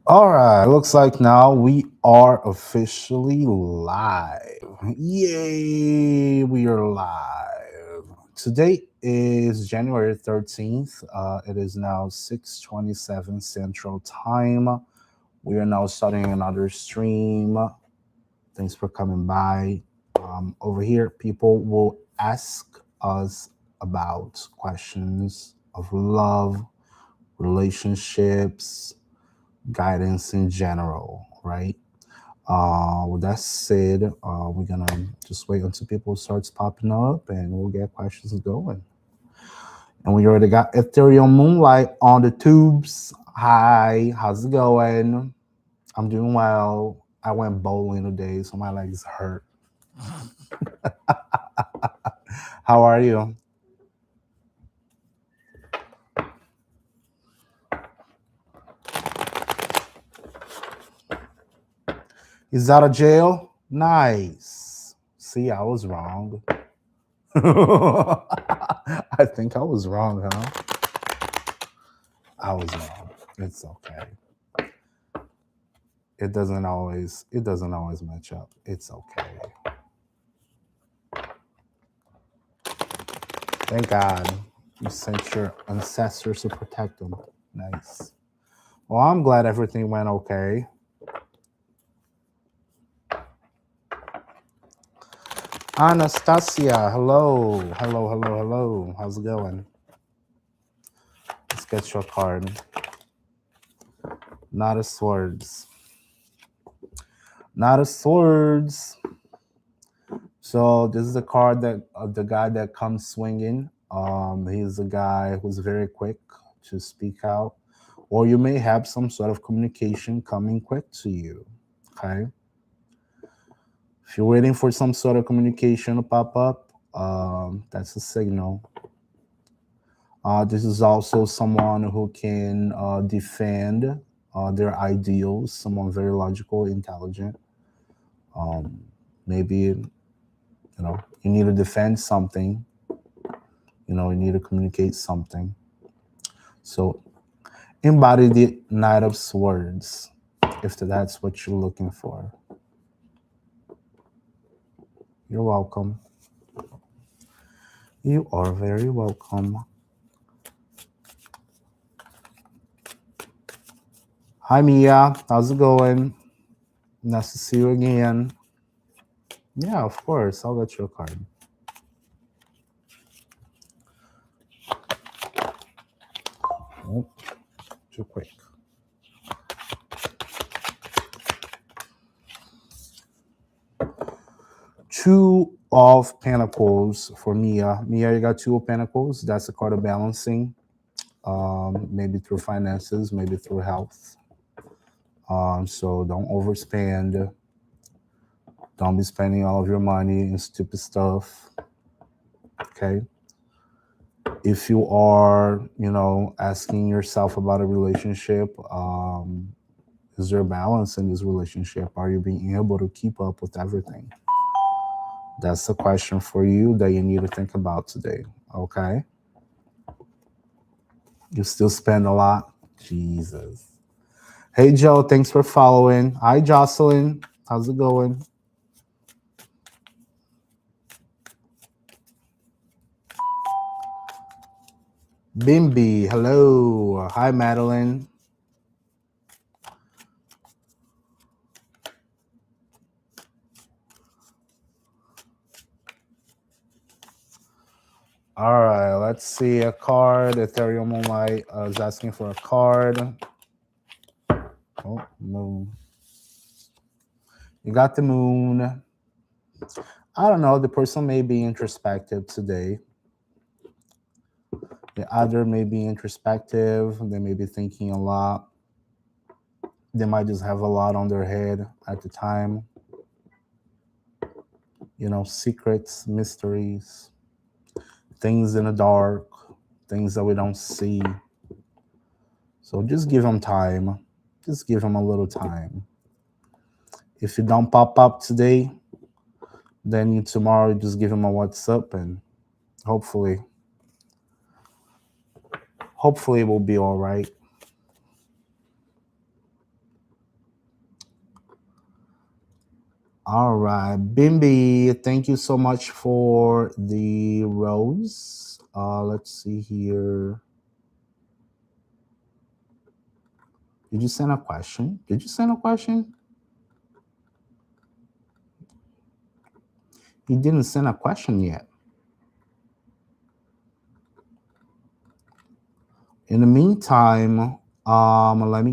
All right, looks like now we are officially live. Yay, we are live. Today is January 13th. It is now 6:27 Central Time. We are now starting another stream. Thanks for coming by. Over here, people will ask us about questions of love, relationships, guidance in general, right? With that said, we're gonna just wait until people starts popping up, and we'll get questions going. And we already got Ethereal Moonlight on the tubes. Hi, how's it going? I'm doing well. I went bowling today, so my legs hurt. How are you? Is out of jail? Nice. See, I was wrong. I think I was wrong, huh? I was wrong. It's okay. It doesn't always match up. It's okay. Thank God you sent your ancestors to protect them. Nice. Well, I'm glad everything went okay. Anastasia, hello. Hello, hello, hello. How's it going? Let's get your card. Not a swords. Not a swords. So this is the card that the guy that comes swinging. He's a guy who's very quick to speak out, or you may have some sort of communication coming quick to you. Okay, if you're waiting for some sort of communication to pop up, that's a signal. This is also someone who can defend their ideals. Someone very logical, intelligent. Maybe you need to defend something. You need to communicate something. So embody the Knight of Swords if that's what you're looking for. You're welcome. You are very welcome. Hi, Mia. How's it going? Nice to see you again. Yeah, of course. I'll get you a card. Oh, too quick. Two of Pentacles for Mia. Mia, you got Two of Pentacles. That's a card of balancing. Maybe through finances, maybe through health. So don't overspend. Don't be spending all of your money in stupid stuff. Okay. If you are, asking yourself about a relationship, is there balance in this relationship? Are you being able to keep up with everything? That's the question for you that you need to think about today. Okay. You still spend a lot? Jesus. Hey, Joe, thanks for following. Hi, Jocelyn. How's it going? Bimby, hello. Hi, Madeline. All right, let's see a card. Ethereum Moonlight is asking for a card. Oh, moon. You got the moon. I don't know. The person may be introspective today. The other may be introspective. They may be thinking a lot. They might just have a lot on their head at the time. Secrets, mysteries, things in the dark, things that we don't see. So just give them time. Just give them a little time. If you don't pop up today, then tomorrow just give them a WhatsApp, and hopefully it will be all right. All right, Bimby, thank you so much for the rose. Let's see here. Did you send a question? Did you send a question? He didn't send a question yet. In the meantime, let me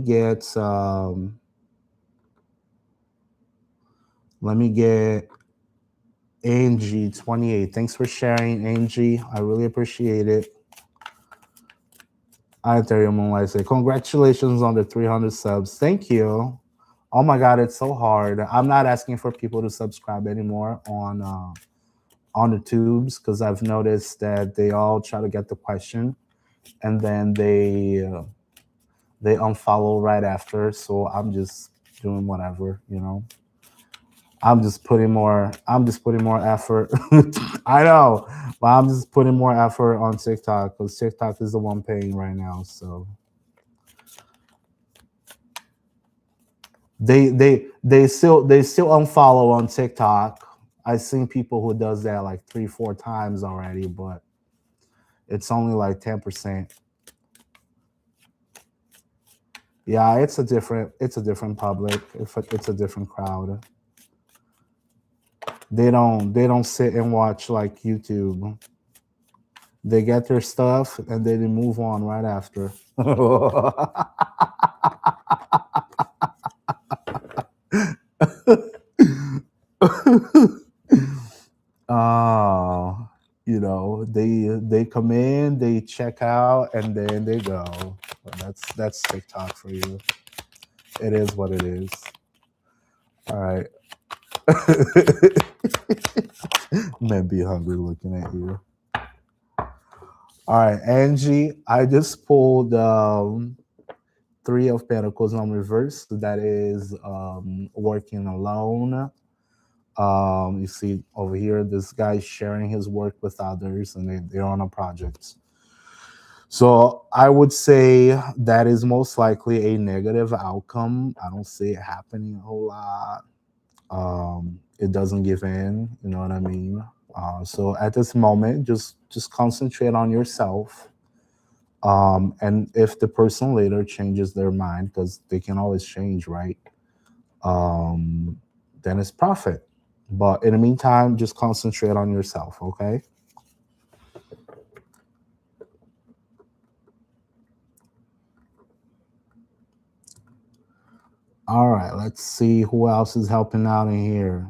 get Angie 28. Thanks for sharing, Angie. I really appreciate it. I tell you, Moonlight say, congratulations on the 300 subs. Thank you. Oh my God, it's so hard. I'm not asking for people to subscribe anymore on the tubes because I've noticed that they all try to get the question and then they unfollow right after. So I'm just doing whatever, you know. I'm just putting more effort. I know, but I'm just putting more effort on TikTok because TikTok is the one paying right now. So they still unfollow on TikTok. I've seen people who does that like 3-4 times already, but it's only like 10%. Yeah, it's a different public. It's a different crowd. They don't sit and watch like YouTube. They get their stuff and then they move on right after. Oh, they come in, they check out, and then they go. Well, that's TikTok for you. It is what it is. All right. Men be hungry looking at you. All right, Angie. I just pulled Three of Pentacles on reverse. That is working alone. You see over here, this guy sharing his work with others, and they're on a project. So I would say that is most likely a negative outcome. I don't see it happening a whole lot. It doesn't give in, you know what I mean? So at this moment, just concentrate on yourself. And if the person later changes their mind, because they can always change, right? Then it's profit. But in the meantime, just concentrate on yourself, okay? All right, let's see who else is helping out in here.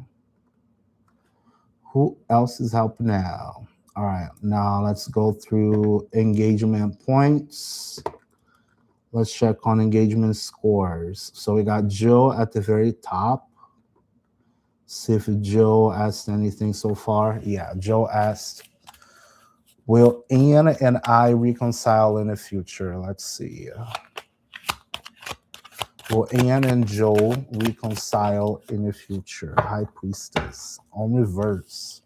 Who else is helping out? All right, now let's go through engagement points. Let's check on engagement scores. So we got Joe at the very top. See if Joe asked anything so far. Yeah, Joe asked, will Ian and I reconcile in the future? Let's see. Will Ian and Joe reconcile in the future? High Priestess on reverse.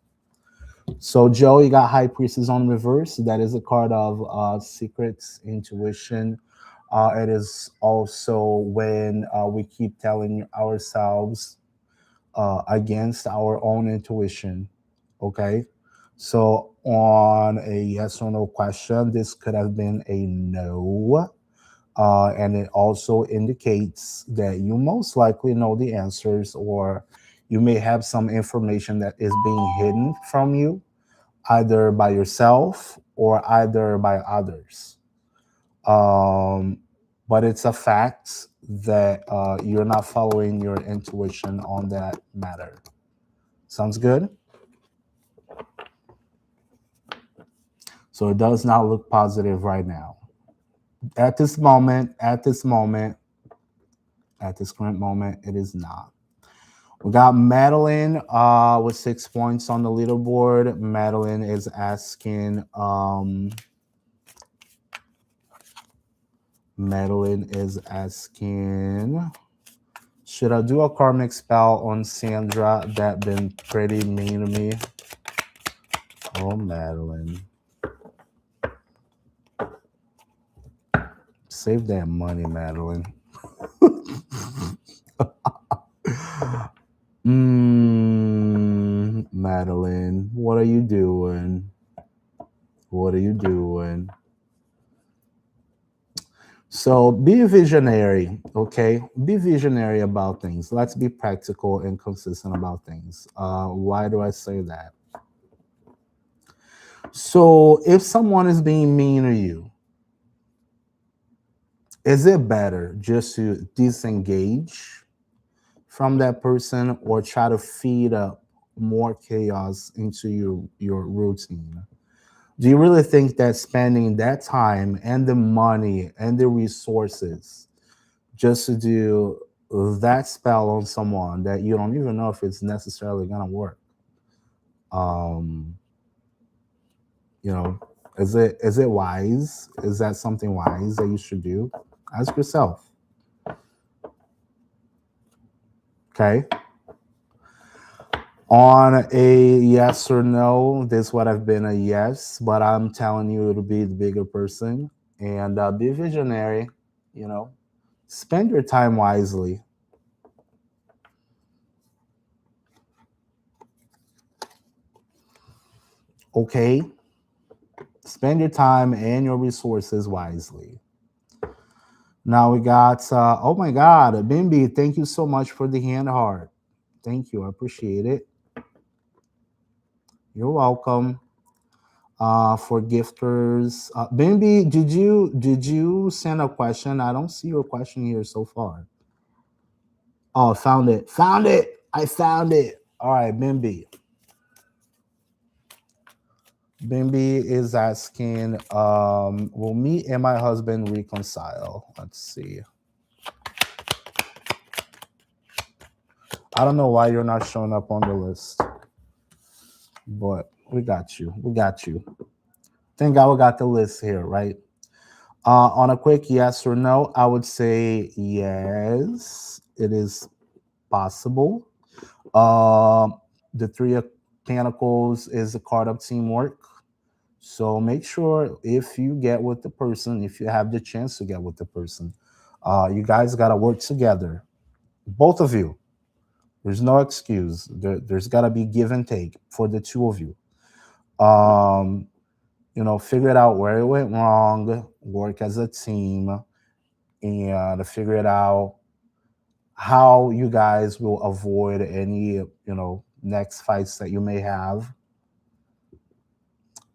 So Joe, you got High Priestess on reverse. That is a card of secrets, intuition. It is also when we keep telling ourselves against our own intuition. Okay. So on a yes or no question, this could have been a no. And it also indicates that you most likely know the answers, or you may have some information that is being hidden from you, either by yourself or either by others. But it's a fact that you're not following your intuition on that matter. Sounds good? So it does not look positive right now. At this current moment, it is not. We got Madeline with 6 points on the leaderboard. Madeline is asking, should I do a karmic spell on Sandra that been pretty mean to me? Oh, Madeline. Save that money, Madeline. are you doing? What are you doing? So be a visionary, okay? Be visionary about things. Let's be practical and consistent about things. Why do I say that? So if someone is being mean to you, is it better just to disengage from that person or try to feed up more chaos into your routine? Do you really think that spending that time and the money and the resources just to do that spell on someone that you don't even know if it's necessarily going to work, um you know, is it wise? Is that something wise that you should do? Ask yourself. Okay. On a yes or no, this would have been a yes, but I'm telling you to be the bigger person and be visionary. You know, spend your time wisely. Okay, spend your time and your resources wisely. Now we got, oh my God, Bimbi, thank you so much for the hand heart. Thank you. I appreciate it. You're welcome. For gifters, Bimbi, did you send a question? I don't see your question here so far. Oh, found it. Found it. I found it. All right, Bimbi. Bimbi is asking, will me and my husband reconcile? Let's see. I don't know why you're not showing up on the list, but we got you. We got you. Thank God we got the list here, right? On a quick yes or no, I would say yes, it is possible. The Three of Pentacles is a card of teamwork. So make sure if you get with the person, if you have the chance to get with the person, you guys got to work together. Both of you. There's no excuse. There's got to be give and take for the two of you. Figure it out where it went wrong, work as a team, and figure it out how you guys will avoid any, next fights that you may have.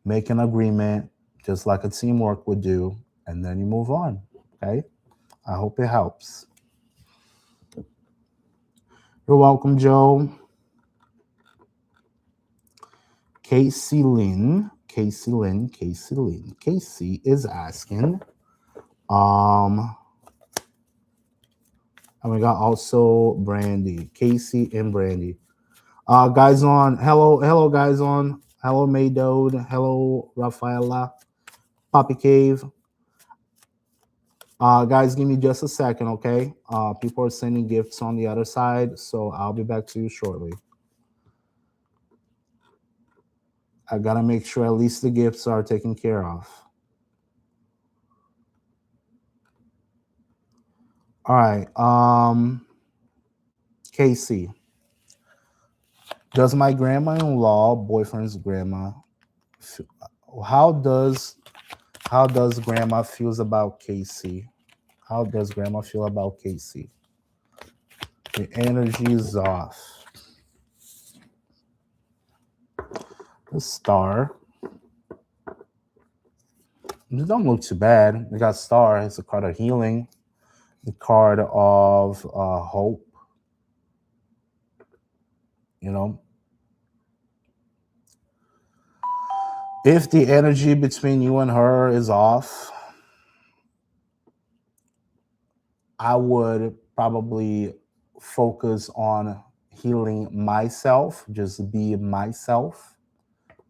Make an agreement, just like a teamwork would do, and then you move on. Okay? I hope it helps. You're welcome, Joe. Casey is asking, and we got also Brandy, Casey and Brandy. Guys on, hello guys on, hello Maydode, hello Rafaela, Poppy Cave. Guys, give me just a second, okay? People are sending gifts on the other side, so I'll be back to you shortly. I gotta make sure at least the gifts are taken care of. All right, Casey. Does my grandma-in-law, boyfriend's grandma, how does grandma feels about Casey? How does grandma feel about Casey? The energy is off. The star. It don't look too bad. We got star. It's a card of healing. The card of hope. If the energy between you and her is off, I would probably focus on healing myself, just be myself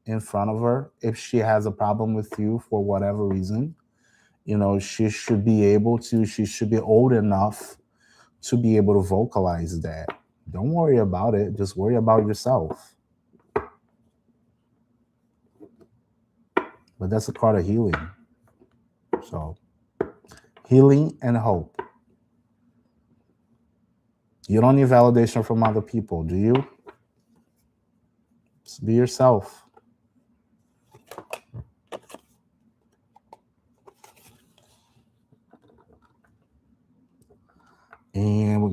in front of her. If she has a problem with you for whatever reason, she should be old enough to be able to vocalize that. Don't worry about it. Just worry about yourself. But that's a card of healing. So, healing and hope. You don't need validation from other people, do you? Just be yourself.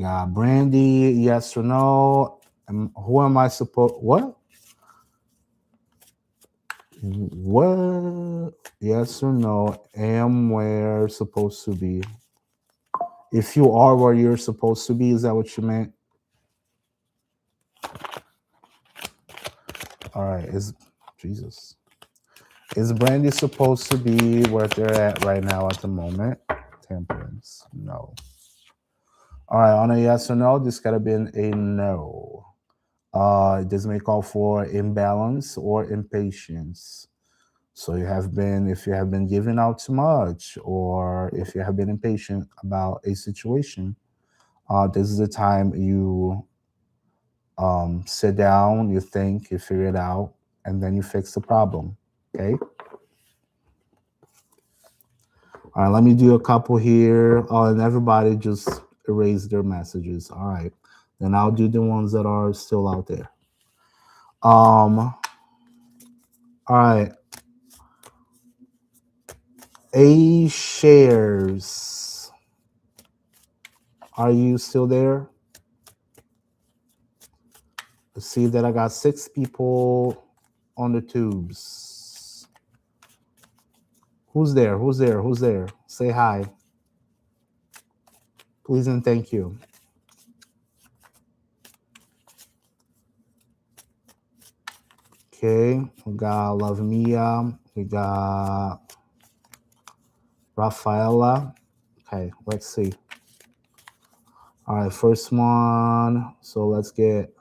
got Brandy, yes or no. Who am I supposed? What? What? Yes or no? Am where supposed to be? If you are where you're supposed to be, is that what you meant? All right. Is Jesus? Is Brandy supposed to be where they're at right now at the moment? Temperance. No. All right. On a yes or no, this gotta be a no. This may call for imbalance or impatience. So if you have been giving out too much, or if you have been impatient about a situation, this is the time you sit down, you think, you figure it out, and then you fix the problem. Okay. All right. Let me do a couple here, and everybody just erase their messages. All right. Then I'll do the ones that are still out there. All right. A shares. Are you still there? Let's see that I got 6 people on the tubes. Who's there? Who's there? Who's there? Say hi. Please and thank you. Okay, we got Love Mia. We got Rafaela. Okay, let's see. All right, first one. So let's get,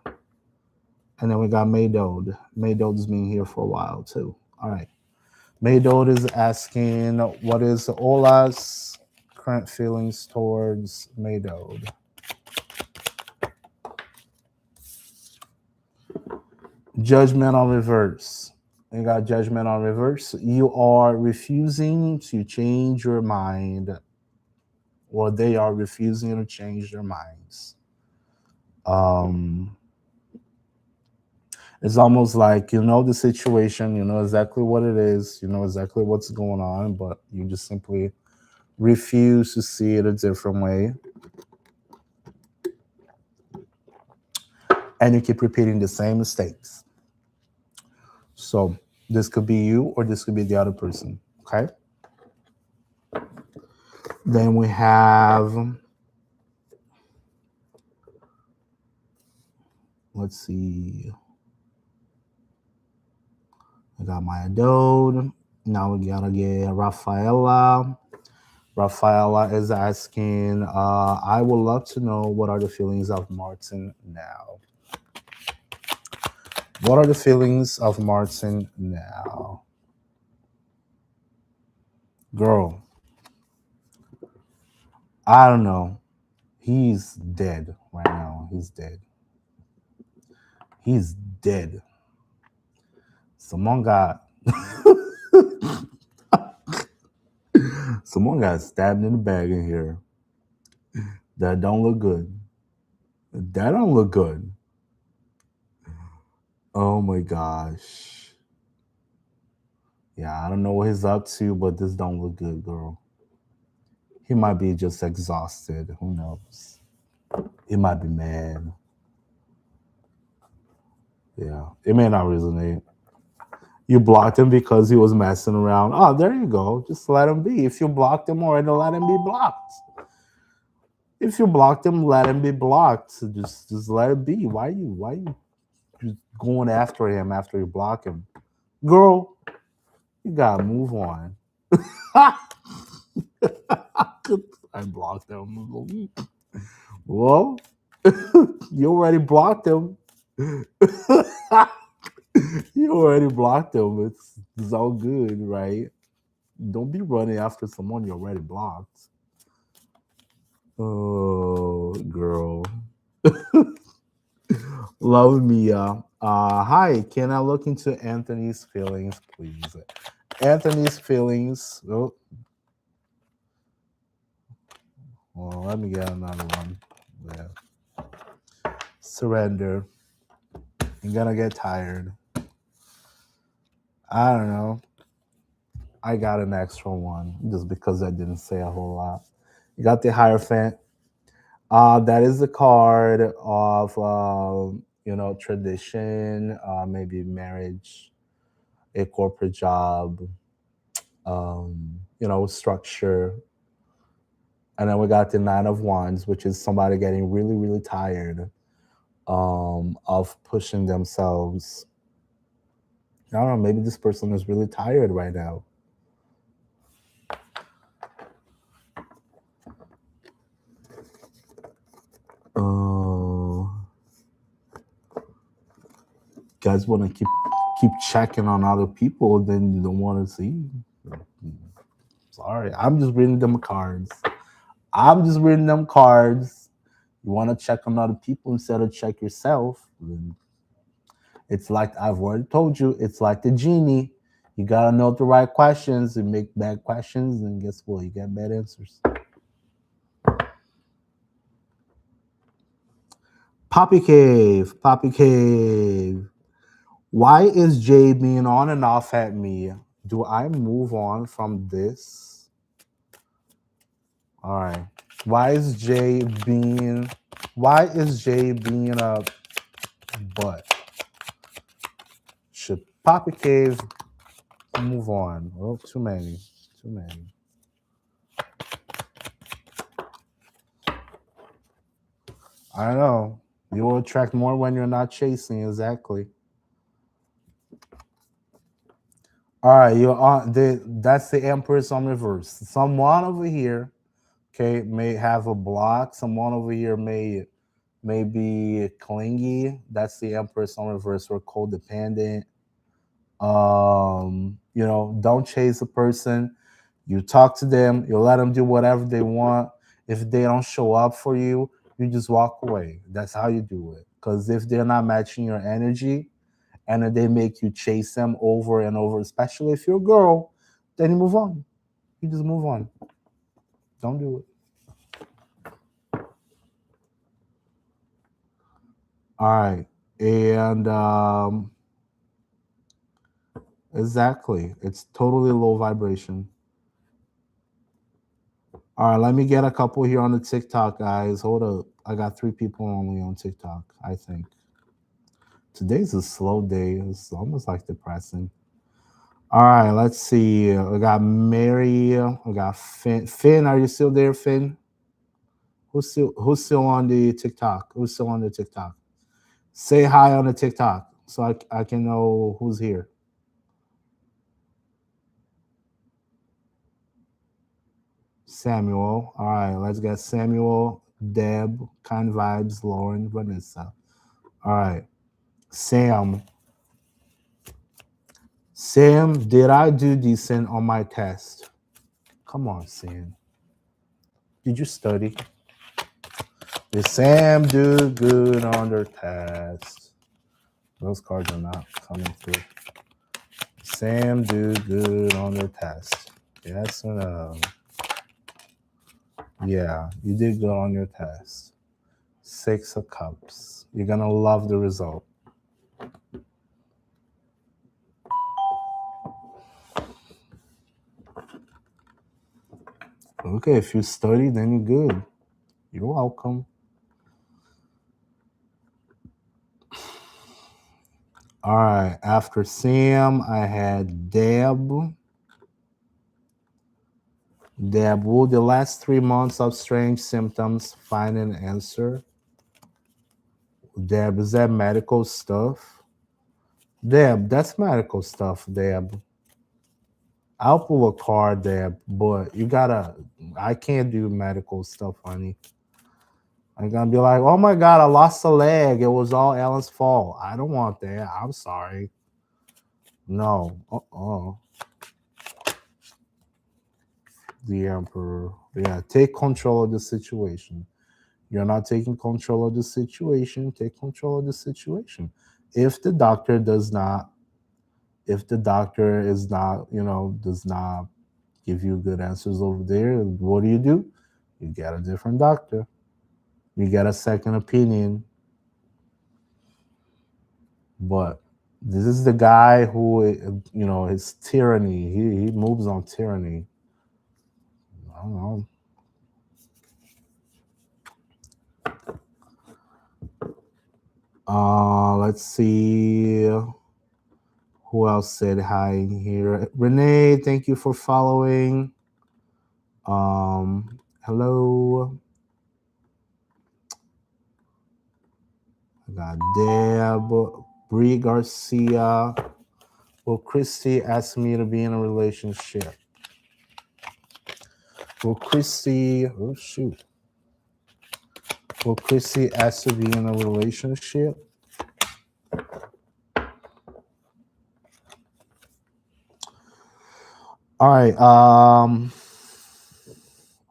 and then we got Maydode. Maydode's been here for a while too. All right. Maydode is asking, what is Ola's current feelings towards Maydode? Judgment on reverse. You got judgment on reverse. You are refusing to change your mind, or they are refusing to change their minds. It's almost like you know the situation, you know exactly what it is, you know exactly what's going on, but you just simply refuse to see it a different way. And you keep repeating the same mistakes. So this could be you, or this could be the other person. Okay. Then we have, let's see. I got my Adode. Now we gotta get Rafaela. Rafaela is asking, I would love to know what are the feelings of Martin now. What are the feelings of Martin now? Girl, I don't know. He's dead right now. He's dead. He's dead. Someone got someone got stabbed in the back in here. That don't look good. That don't look good. Oh my gosh. Yeah, I don't know what he's up to, but this don't look good, girl. He might be just exhausted. Who knows? He might be mad. Yeah, it may not resonate. You blocked him because he was messing around. Oh, there you go. Just let him be. If you blocked him already, let him be blocked. If you blocked him, let him be blocked. Just let it be. Why you just going after him after you block him? Girl, you gotta move on. I blocked him. Well, you already blocked him. You already blocked him. It's all good, right? Don't be running after someone you already blocked. Oh, girl. Love Mia. Hi, can I look into Anthony's feelings, please? Anthony's feelings. Oh, well, let me get another one. Yeah. Surrender. You're gonna get tired. I don't know. I got an extra one just because I didn't say a whole lot. You got the Hierophant. That is the card of tradition, maybe marriage, a corporate job, structure. And then we got the Nine of Wands, which is somebody getting really, really tired of pushing themselves. I don't know, maybe this person is really tired right now. Uh, guys want to keep checking on other people, then you don't want to see. Sorry, I'm just reading them cards. I'm just reading them cards. You want to check on other people instead of check yourself. It's like I've already told you. It's like the genie. You gotta know the right questions and make bad questions, and guess what? You get bad answers. Poppy Cave, Poppy Cave. Why is Jay being on and off at me? Do I move on from this? All right. Why is Jay being a butt? Should Poppy Cave move on? Oh, too many. Too many. I don't know. You will attract more when you're not chasing, exactly. All right, you're on that's the Empress on reverse. Someone over here, okay, may have a block. Someone over here may be clingy. That's the Empress on reverse or codependent. Don't chase a person. You talk to them, you let them do whatever they want. If they don't show up for you, you just walk away. That's how you do it. Because if they're not matching your energy and then they make you chase them over and over, especially if you're a girl, then you move on. You just move on. Don't do it. All right. And exactly. It's totally low vibration. All right, let me get a couple here on the TikTok, guys. Hold up. I got 3 people only on TikTok, I think. Today's a slow day. It's almost like depressing. All right, let's see. We got Mary. We got Finn. Finn, are you still there, Finn? Who's still on the TikTok? Who's still on the TikTok? Say hi on the TikTok so I can know who's here. Samuel. All right, let's get Samuel, Deb, Kind Vibes, Lauren, Vanessa. All right. Sam. Sam, did I do decent on my test? Come on, Sam. Did you study? Did Sam do good on their test? Those cards are not coming through. Sam do good on their test. Yes or no? Yeah, you did good on your test. 6 of Cups. You're gonna love the result. Okay, if you study, then you're good. You're welcome. All right, after Sam, I had Deb. Deb, will the last 3 months of strange symptoms find an answer? Deb, is that medical stuff? Deb, that's medical stuff, Deb. I'll pull a card, Deb, but I can't do medical stuff, honey. I'm gonna be like, oh my God, I lost a leg. It was all Ellen's fault. I don't want that. I'm sorry. No. The Emperor. Yeah, take control of the situation. You're not taking control of the situation. Take control of the situation. If the doctor does not, if the doctor is not, does not give you good answers over there, what do? You get a different doctor. You get a second opinion. But this is the guy who, his tyranny. He moves on tyranny. I don't know. Let's see who else said hi in here. Renee, thank you for following. Hello. I got Deb, Bree Garcia. Will Christy ask me to be in a relationship? Will Christy, oh shoot. Will Christy ask to be in a relationship? All right.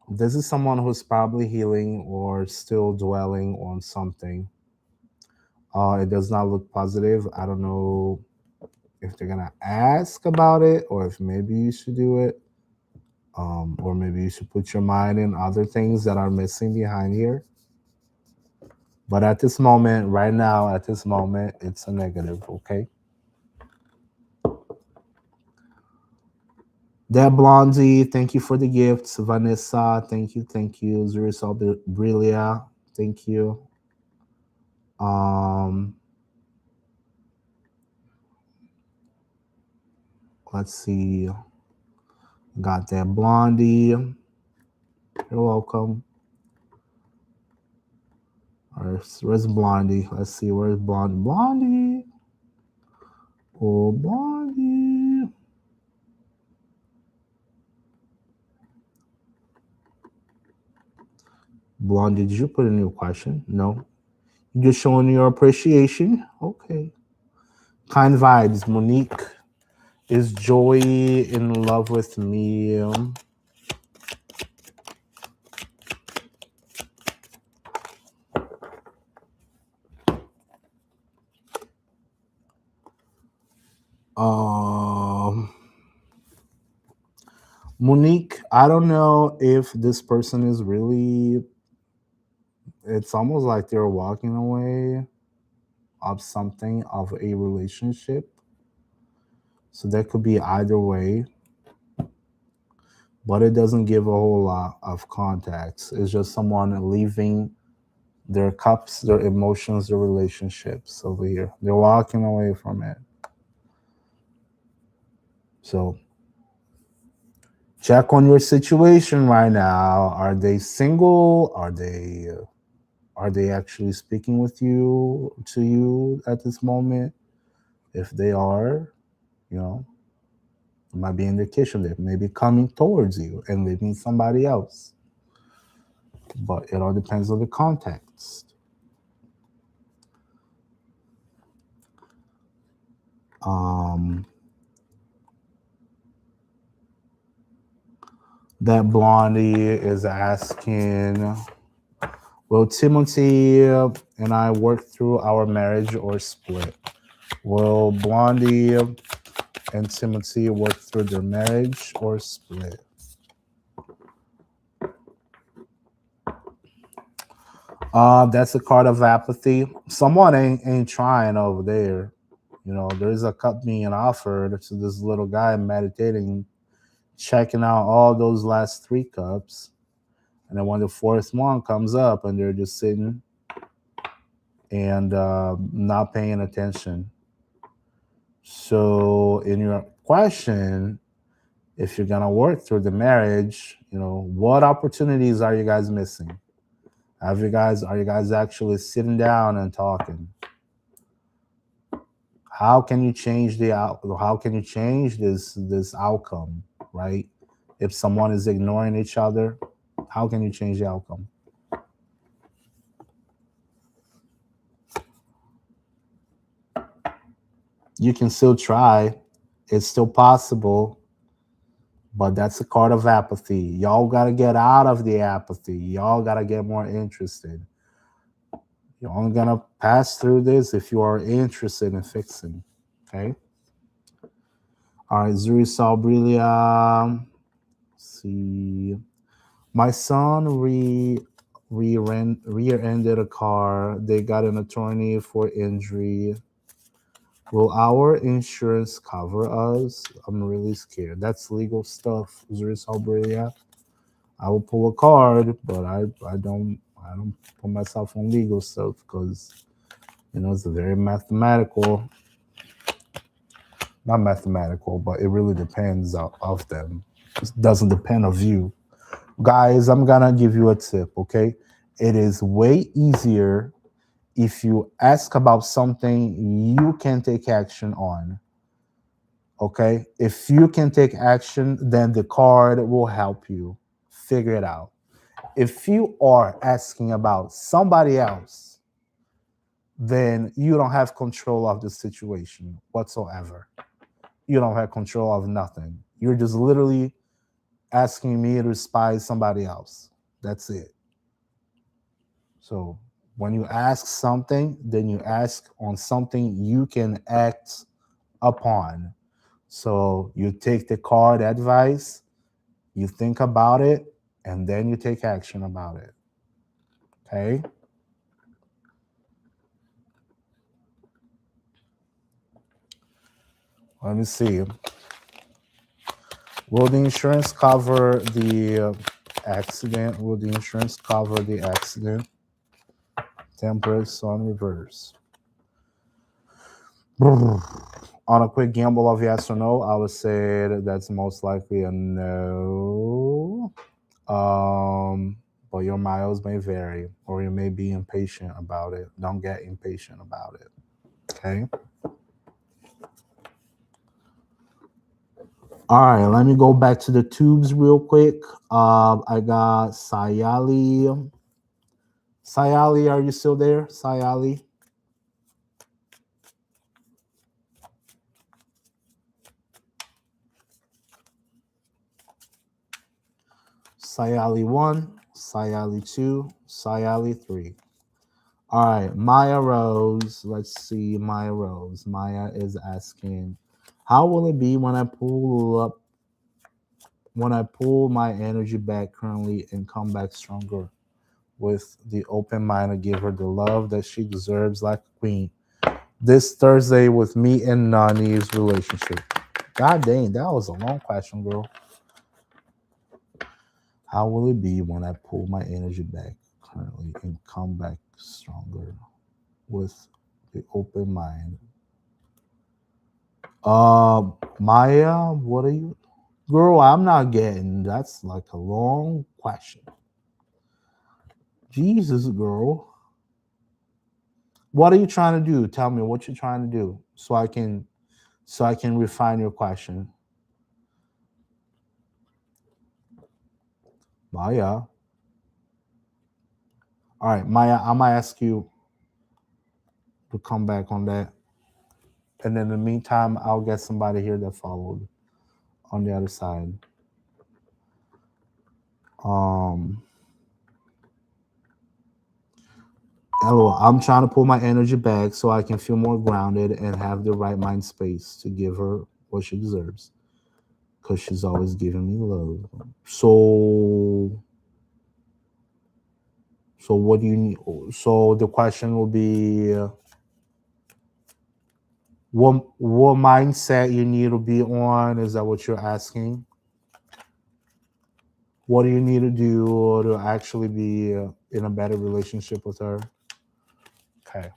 This is someone who's probably healing or still dwelling on something. It does not look positive. I don't know if they're gonna ask about it or if maybe you should do it. Or maybe you should put your mind in other things that are missing behind here. But at this moment, right now, at this moment, it's a negative, okay? Deb Blondie, thank you for the gifts. Vanessa, thank you, thank you. Zurisol Brilia, thank you. Let's see. Got that Blondie. You're welcome. Where's Blondie? Let's see. Where's Blondie? Blondie. Oh, Blondie. Blondie, did you put in your question? No. You're just showing your appreciation? Okay. Kind vibes. Monique. Is Joey in love with me? Monique, I don't know if this person is really, it's almost like they're walking away of something, of a relationship. So that could be either way. But it doesn't give a whole lot of context. It's just someone leaving their cups, their emotions, their relationships over here. They're walking away from it. So check on your situation right now. Are they single? Are they actually speaking with you to you at this moment? If they are, you know, it might be indication that maybe coming towards you and leaving somebody else. But it all depends on the context. That Blondie is asking, will Timothy and I work through our marriage or split? Will Blondie and Timothy work through their marriage or split? That's a card of apathy. Someone ain't trying over there. You know, there's a cup being offered to this little guy meditating, checking out all those last three cups. And then when the fourth one comes up and they're just sitting and not paying attention. So in your question, if you're gonna work through the marriage, you know, what opportunities are you guys missing? Are you guys actually sitting down and talking? How can you change how can you change this outcome, right? If someone is ignoring each other, how can you change the outcome? You can still try. It's still possible, but that's a card of apathy. Y'all got to get out of the apathy. Y'all got to get more interested. You're only going to pass through this if you are interested in fixing. Okay? All right, Zuri Salbrilia. See. My son rear-ended a car. They got an attorney for injury. Will our insurance cover us? I'm really scared. That's legal stuff, Zuri Salbrilia. I will pull a card, but I don't put myself on legal stuff because It's a very mathematical, not mathematical, but it really depends of them. It doesn't depend of you. Guys, I'm gonna give you a tip, okay? It is way easier if you ask about something you can take action on. Okay? If you can take action, then the card will help you figure it out. If you are asking about somebody else, then you don't have control of the situation whatsoever. You don't have control of nothing. You're just literally asking me to spy somebody else. That's it. So when you ask something, then you ask on something you can act upon. So you take the card advice, you think about it, and then you take action about it. Okay? Let me see. Will the insurance cover the accident? Will the insurance cover the accident? Temperance on reverse. On a quick gamble of yes or no, I would say that's most likely a no. But your miles may vary, or you may be impatient about it. Don't get impatient about it. Okay. All right, let me go back to the tubes real quick. I got Sayali. Sayali, are you still there? Sayali? Sayali 1, Sayali 2, Sayali 3. All right, Maya Rose. Let's see, Maya Rose. Maya is asking, how will it be when I pull my energy back currently and come back stronger with the open mind to give her the love that she deserves like a queen? This Thursday with me and Nani's relationship. God dang, that was a long question, girl. How will it be when I pull my energy back currently and come back stronger with the open mind? Maya, what are you? Girl, I'm not getting. That's like a long question. Jesus, girl. What are you trying to do? Tell me what you're trying to do so I can refine your question. Maya. All right, Maya, I'm gonna ask you to come back on that. And in the meantime, I'll get somebody here that followed on the other side. Um Hello, I'm trying to pull my energy back so I can feel more grounded and have the right mind space to give her what she deserves. Because she's always giving me love. So what do you need? So the question will be, what mindset you need to be on? Is that what you're asking? What do you need to do to actually be in a better relationship with her? Okay.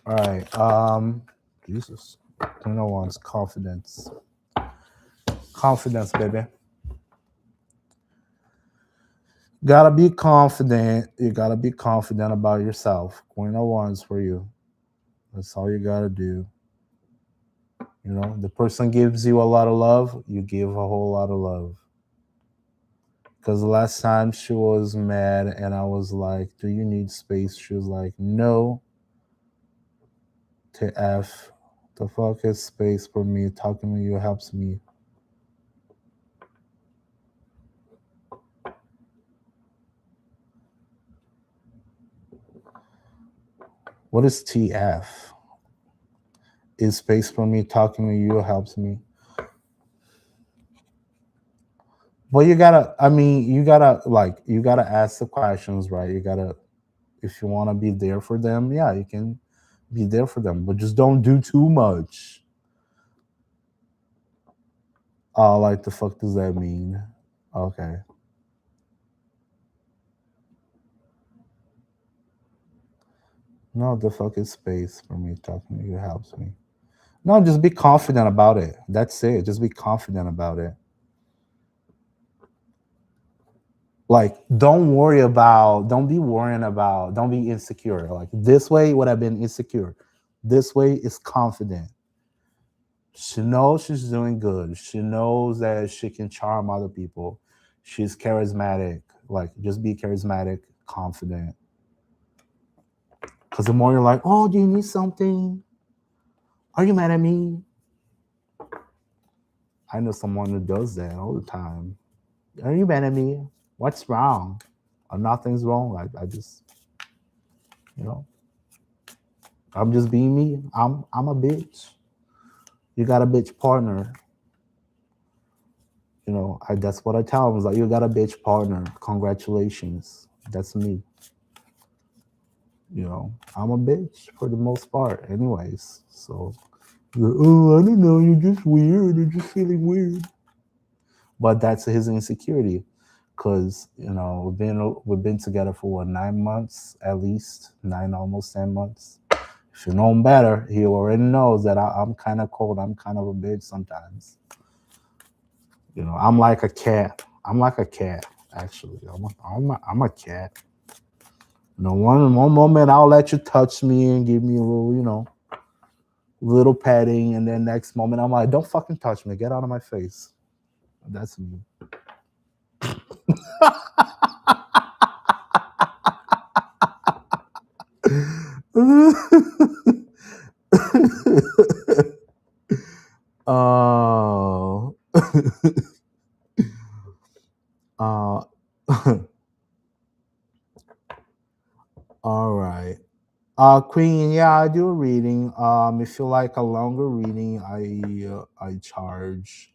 All right. Jesus. No one's confidence. Confidence, baby. Gotta be confident. You gotta be confident about yourself. Queen of Wands for you. That's all you gotta do. The person gives you a lot of love, you give a whole lot of love. Because the last time she was mad and I was like, do you need space? She was like, no. To F. The fuck is space for me? Talking to you helps me. What is TF? Is space for me? Talking to you helps me. Well, you gotta ask the questions, right? If you want to be there for them, yeah, you can be there for them, but just don't do too much. Like the fuck does that mean? Okay. No, the fuck is space for me talking to you helps me. No, just be confident about it. That's it. Just be confident about it. Like, don't be worrying about, don't be insecure. Like, this way would have been insecure. This way is confident. She knows she's doing good. She knows that she can charm other people. She's charismatic. Like, just be charismatic, confident. Because the more you're like, oh, do you need something? Are you mad at me? I know someone who does that all the time. Are you mad at me? What's wrong? Nothing's wrong. I just, you know, I'm just being me. I'm a bitch. You got a bitch partner. You know, that's what I tell them. Like, you got a bitch partner. Congratulations. That's me. You know, I'm a bitch for the most part, anyways. So, oh, I don't know. You're just weird. You're just feeling weird. But that's his insecurity, because we've been together for what, 9 months at least, nine, almost 10 months. If you know him better, he already knows that I'm kind of cold. I'm kind of a bitch sometimes. You know, I'm like a cat. I'm like a cat, actually. I'm a cat. You know, one moment I'll let you touch me and give me a little, little petting, and then next moment I'm like, don't fucking touch me. Get out of my face. That's me. Oh. uh, all right. Queen, yeah, I do a reading. If you like a longer reading, I charge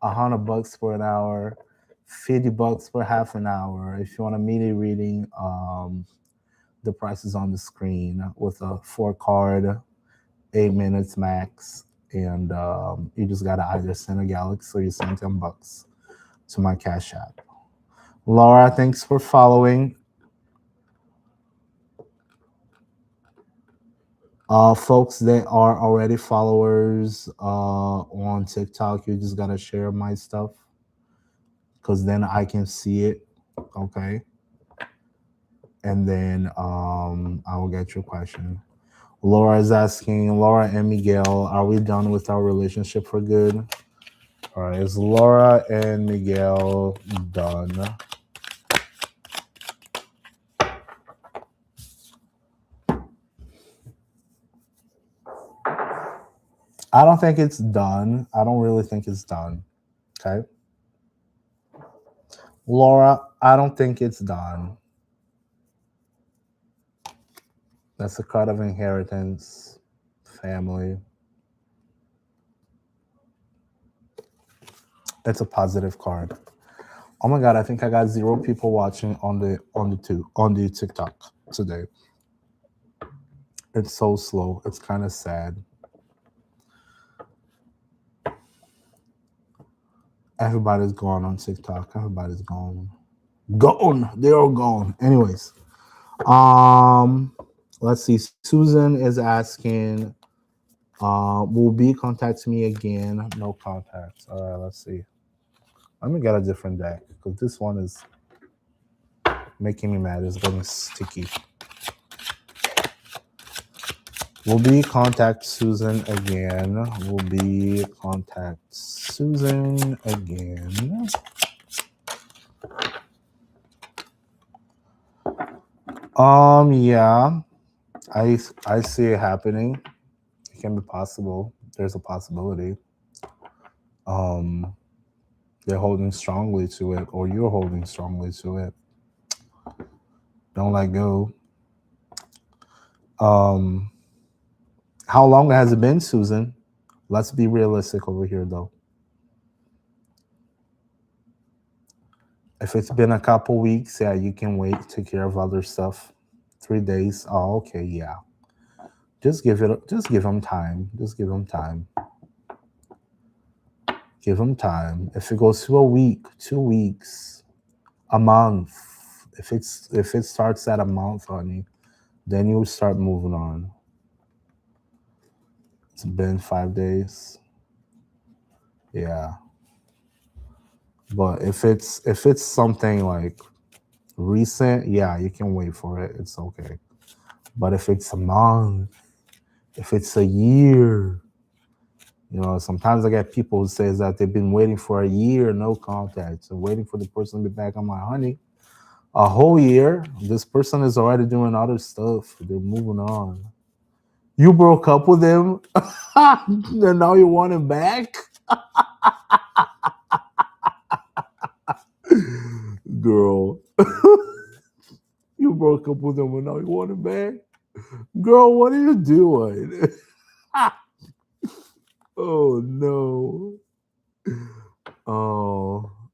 $100 for an hour, $50 for half an hour. If you want a mini reading, the price is on the screen with a 4 card, 8 minutes max, and you just gotta either send a galaxy or you send $10 to my Cash App. Laura, thanks for following. Folks that are already followers on TikTok, you just gotta share my stuff because then I can see it. Okay. And then I will get your question. Laura is asking, Laura and Miguel, are we done with our relationship for good? All right, is Laura and Miguel done? I don't think it's done. I don't really think it's done. Okay. Laura, I don't think it's done. That's a card of inheritance, family. It's a positive card. Oh my god, I think I got 0 people watching on the TikTok today. It's so slow. It's kind of sad. Everybody's gone on TikTok. Everybody's gone. Gone. They're all gone. Anyways, let's see. Susan is asking, will B contact me again? No contacts. All right, let's see. Let me get a different deck because this one is making me mad. It's getting sticky. Will B contact Susan again? Will B contact Susan again? Yeah, I see it happening. It can be possible. There's a possibility. They're holding strongly to it, or you're holding strongly to it. Don't let go. How long has it been, Susan? Let's be realistic over here, though. If it's been a couple weeks, yeah, you can wait, take care of other stuff. 3 days. Oh, okay, yeah. Just give them time. Just give them time. Give them time. If it goes to a week, 2 weeks, a month, if it starts at a month, honey, Then you start moving on. It's been 5 days. Yeah. But if it's something like recent, yeah, you can wait for it. It's okay. But if it's a month, if it's a year, sometimes I get people who says that they've been waiting for a year, no contact, so waiting for the person to be back. On my honey, a whole year. This person is already doing other stuff. They're moving on. You broke up with him, and now you want him back, girl. You broke up with him, and now you want him back, girl. What are you doing? Oh no.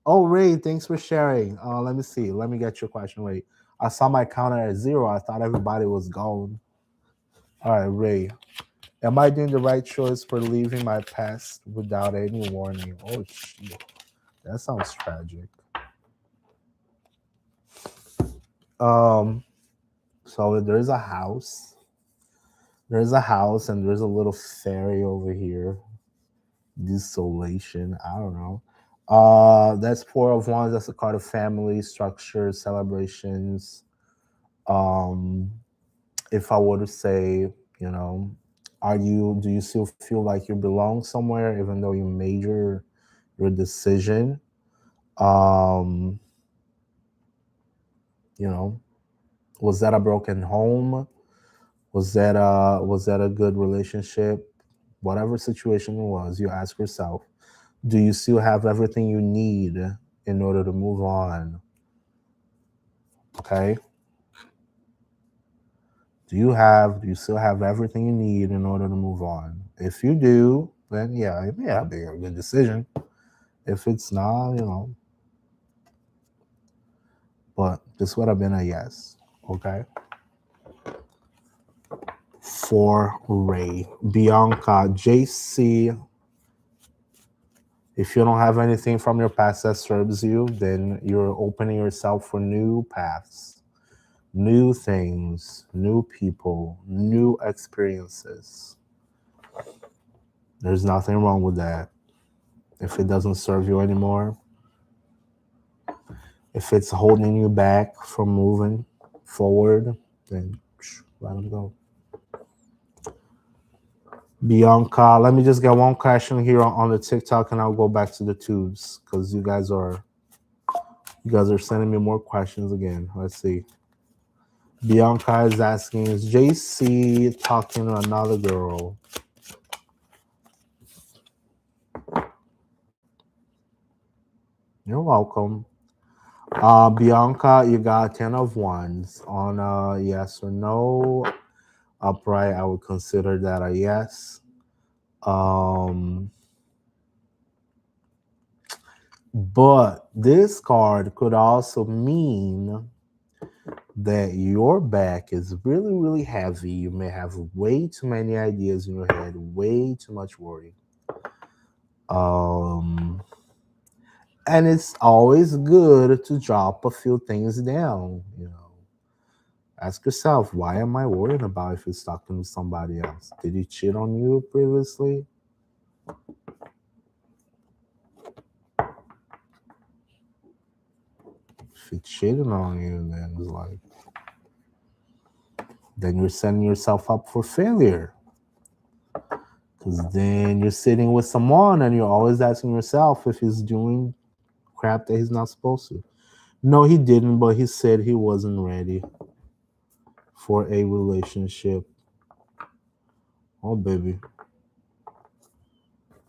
Oh, Ray, thanks for sharing. Let me see. Let me get your question. Wait, I saw my counter at 0. I thought everybody was gone. All right, Ray. Am I doing the right choice for leaving my past without any warning? Oh, shit. That sounds tragic. Um, so there's a house. There's a house, and there's a little fairy over here. Desolation. I don't know. That's Four of Wands. That's a card of family, structure, celebrations. Um, if I were to say, you know, do you still feel like you belong somewhere, even though you made your decision? Um, you know, was that a broken home? Was that a good relationship? Whatever situation it was, you ask yourself, do you still have everything you need in order to move on? Okay. Do you still have everything you need in order to move on? If you do, then yeah, it may have been a good decision. If it's not, but this would have been a yes. Okay. For Ray, Bianca, JC, if you don't have anything from your past that serves you, then you're opening yourself for new paths, new things, new people, new experiences. There's nothing wrong with that. If it doesn't serve you anymore, if it's holding you back from moving forward, then let them go. Bianca, let me just get one question here on the TikTok, and I'll go back to the tubes because you guys are sending me more questions again. Let's see. Bianca is asking, is JC talking to another girl? You're welcome. Bianca, you got 10 of wands on a yes or no. Upright, I would consider that a yes. But this card could also mean that your back is really, really heavy. You may have way too many ideas in your head, way too much worry. And it's always good to drop a few things down. Ask yourself, why am I worrying about if he's talking to somebody else? Did he cheat on you previously? If he cheated on you, then it's like, then you're setting yourself up for failure. Because then you're sitting with someone and you're always asking yourself if he's doing crap that he's not supposed to. No, he didn't, but he said he wasn't ready for a relationship. Oh, baby.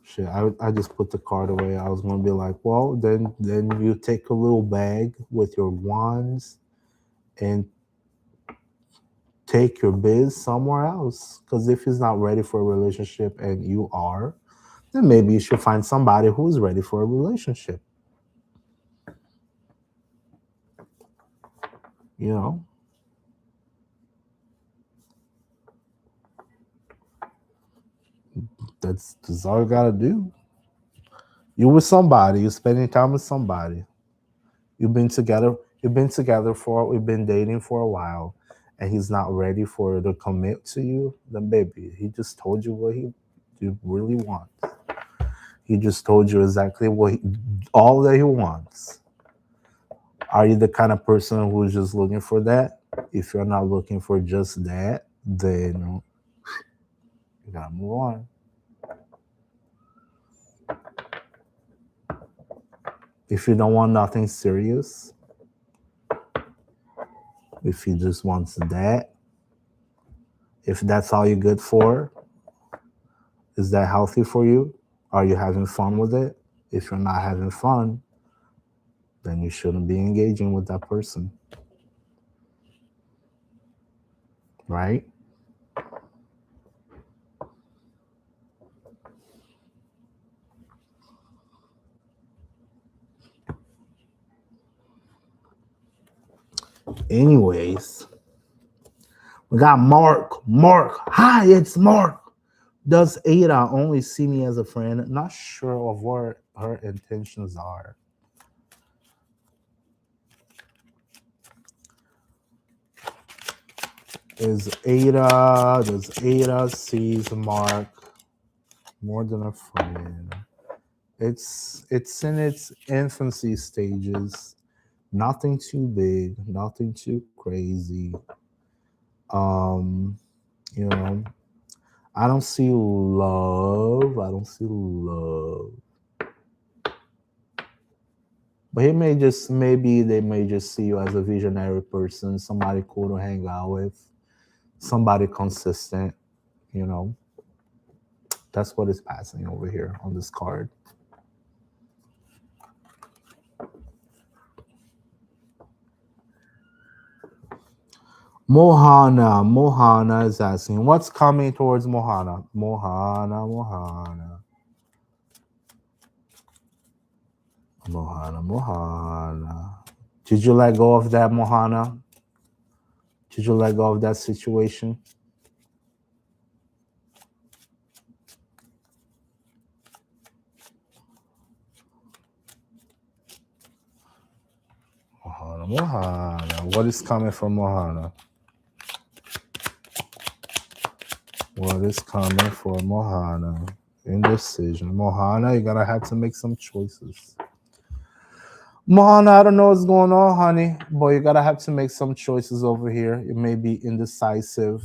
Shit, I just put the card away. I was gonna be like, well, then you take a little bag with your wands and take your biz somewhere else. Because if he's not ready for a relationship and you are, then maybe you should find somebody who's ready for a relationship. That's all you gotta do. You with somebody, you're spending time with somebody. You've been together for we've been dating for a while. and he's not ready for the commit to you, then baby, he just told you what he really wants. He just told you exactly all that he wants. Are you the kind of person who's just looking for that? If you're not looking for just that, then you gotta move on. If you don't want nothing serious, if he just wants that, if that's all you're good for, is that healthy for you? Are you having fun with it? If you're not having fun, then you shouldn't be engaging with that person. Right? Anyways, we got Mark. Mark, hi, it's Mark. Does Ada only see me as a friend? Not sure of what her intentions are. Does Ada sees Mark more than a friend? It's in its infancy stages. Nothing too big, nothing too crazy. Um, you know, I don't see love. I don't see love. But maybe they may just see you as a visionary person, somebody cool to hang out with, somebody consistent, you know. That's what is passing over here on this card. Mohana is asking, what's coming towards Mohana? Mohana. Did you let go of that, Mohana? Did you let go of that situation? Mohana. What is coming from Mohana? What is coming for Mohana? Indecision. Mohana, you're gonna have to make some choices. Mohana, I don't know what's going on, honey, but you gotta have to make some choices over here. It may be indecisive.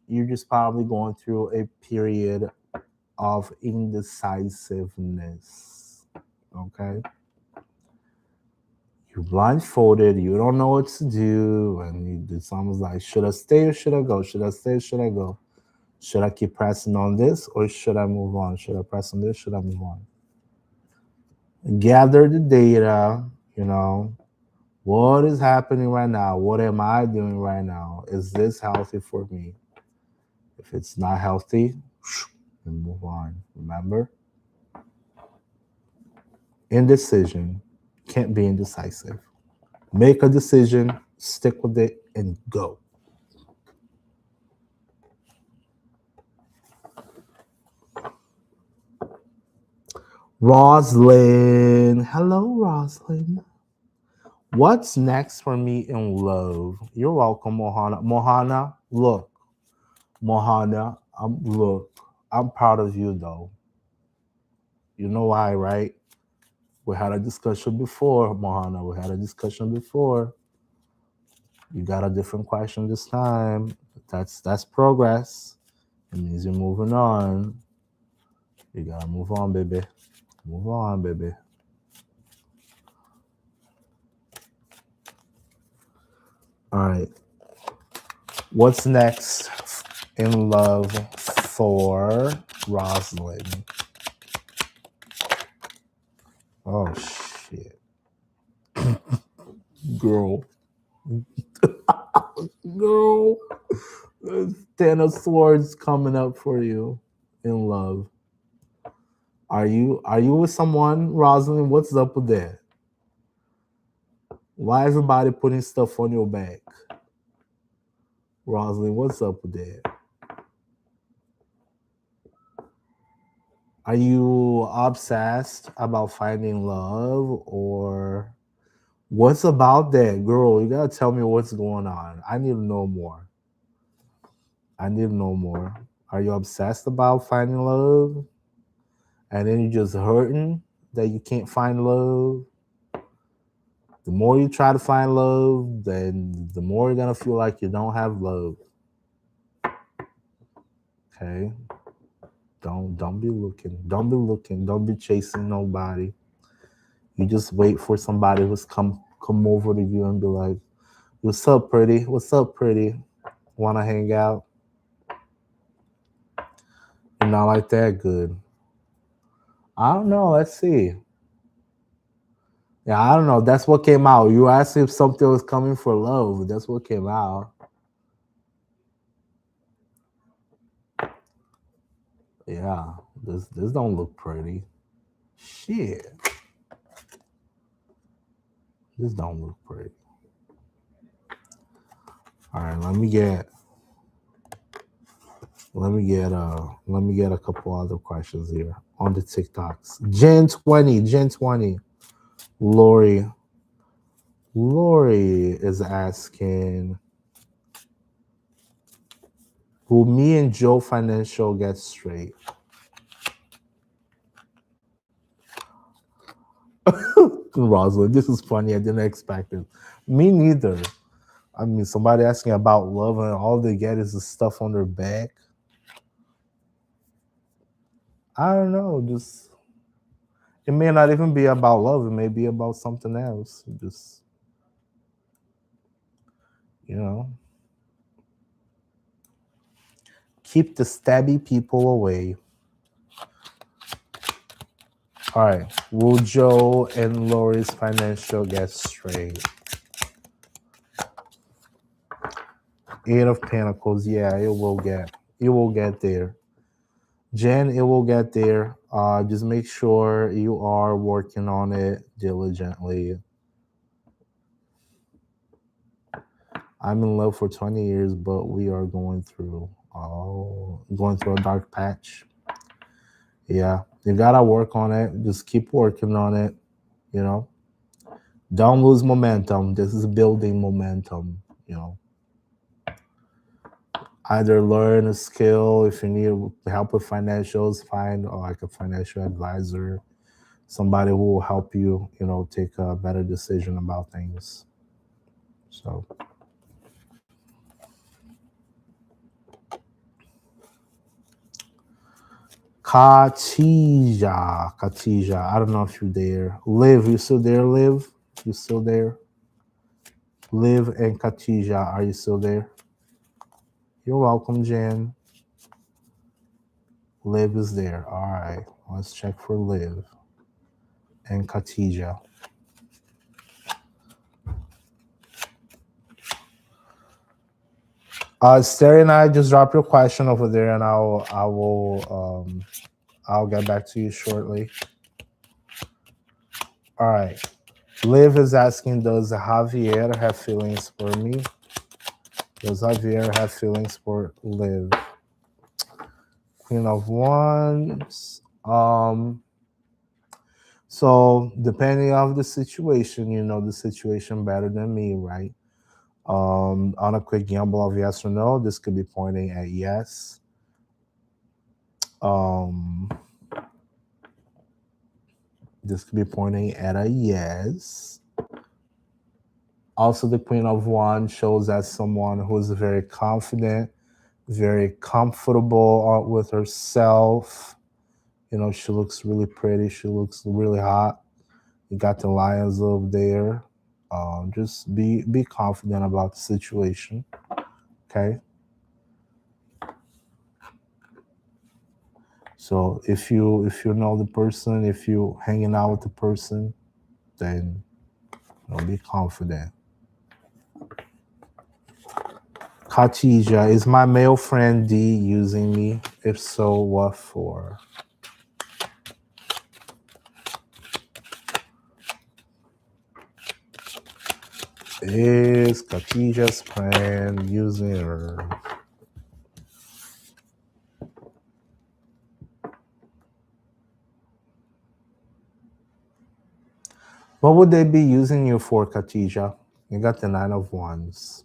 You're just probably going through a period of indecisiveness. Okay? You're blindfolded, you don't know what to do, and it's almost like, should I stay or should I go? Should I stay or should I go? Should I keep pressing on this or should I move on? Should I press on this? Should I move on? Gather the data, you know. What is happening right now? What am I doing right now? Is this healthy for me? If it's not healthy, then move on. Remember? Indecision can't be indecisive. Make a decision, stick with it, and go. Roslyn. Hello, Roslyn. What's next for me in love? You're welcome, Mohana. Mohana, look. Mohana, I'm proud of you, though. You know why, right? We had a discussion before, Mohana. We had a discussion before. You got a different question this time. That's progress. It means you're moving on. You gotta move on, baby. Move on, baby. All right. What's next in love for Roslyn? Oh shit. Girl. Girl. There's 10 of swords coming up for you in love. Are you with someone, Rosalind? What's up with that? Why everybody putting stuff on your back? Rosalind, what's up with that? Are you obsessed about finding love, or What's about that, girl? You gotta tell me what's going on. I need to know more. I need to know more. Are you obsessed about finding love? And then you're just hurting that you can't find love? The more you try to find love, then the more you're gonna feel like you don't have love. Okay? Don't be looking. Don't be looking. Don't be chasing nobody. You just wait for somebody who's come over to you and be like, "What's up, pretty? What's up, pretty? Wanna hang out?" You're not like that good. I don't know. Let's see. Yeah, I don't know. That's what came out. You asked if something was coming for love. That's what came out. Yeah, this don't look pretty. Shit, this don't look pretty. All right, let me get a couple other questions here on the TikToks. Gen 20. Lori Lori is asking, will me and Joe Financial get straight? Rosalind, this is funny. I didn't expect it. Me neither. I mean, somebody asking about love and all they get is the stuff on their back. I don't know. Just it may not even be about love. It may be about something else. Just you know, keep the stabby people away. All right. Will Joe and Lori's financial get straight? Eight of Pentacles. Yeah, it will get. It will get there. Jen, it will get there. Just make sure you are working on it diligently. I'm in love for 20 years, but we are going through a dark patch. Yeah, you gotta work on it. Just keep working on it. You know, don't lose momentum. This is building momentum. You know, either learn a skill. If you need help with financials, find like a financial advisor, somebody who will help you. You know, take a better decision about things. So. Katija. I don't know if you're there. Liv, you still there, Liv? You still there? Liv and Katija, are you still there? You're welcome, Jen. Liv is there. All right. Let's check for Liv and Katija. Steri and I, just drop your question over there, and I'll get back to you shortly. All right. Liv is asking, does Javier have feelings for me? Does Javier have feelings for Liv? Queen of Wands. So depending on the situation, you know the situation better than me, right? On a quick gamble of yes or no, this could be pointing at yes. This could be pointing at a yes. Also, the Queen of Wands shows as someone who is very confident, very comfortable with herself. You know, she looks really pretty. She looks really hot. You got the lions over there. Just be confident about the situation. Okay. So if you know the person, if you hanging out with the person, then be confident. Khatija, is my male friend D using me? If so, what for? Is Khatija's friend using her? What would they be using you for, Katija? You got the Nine of Wands.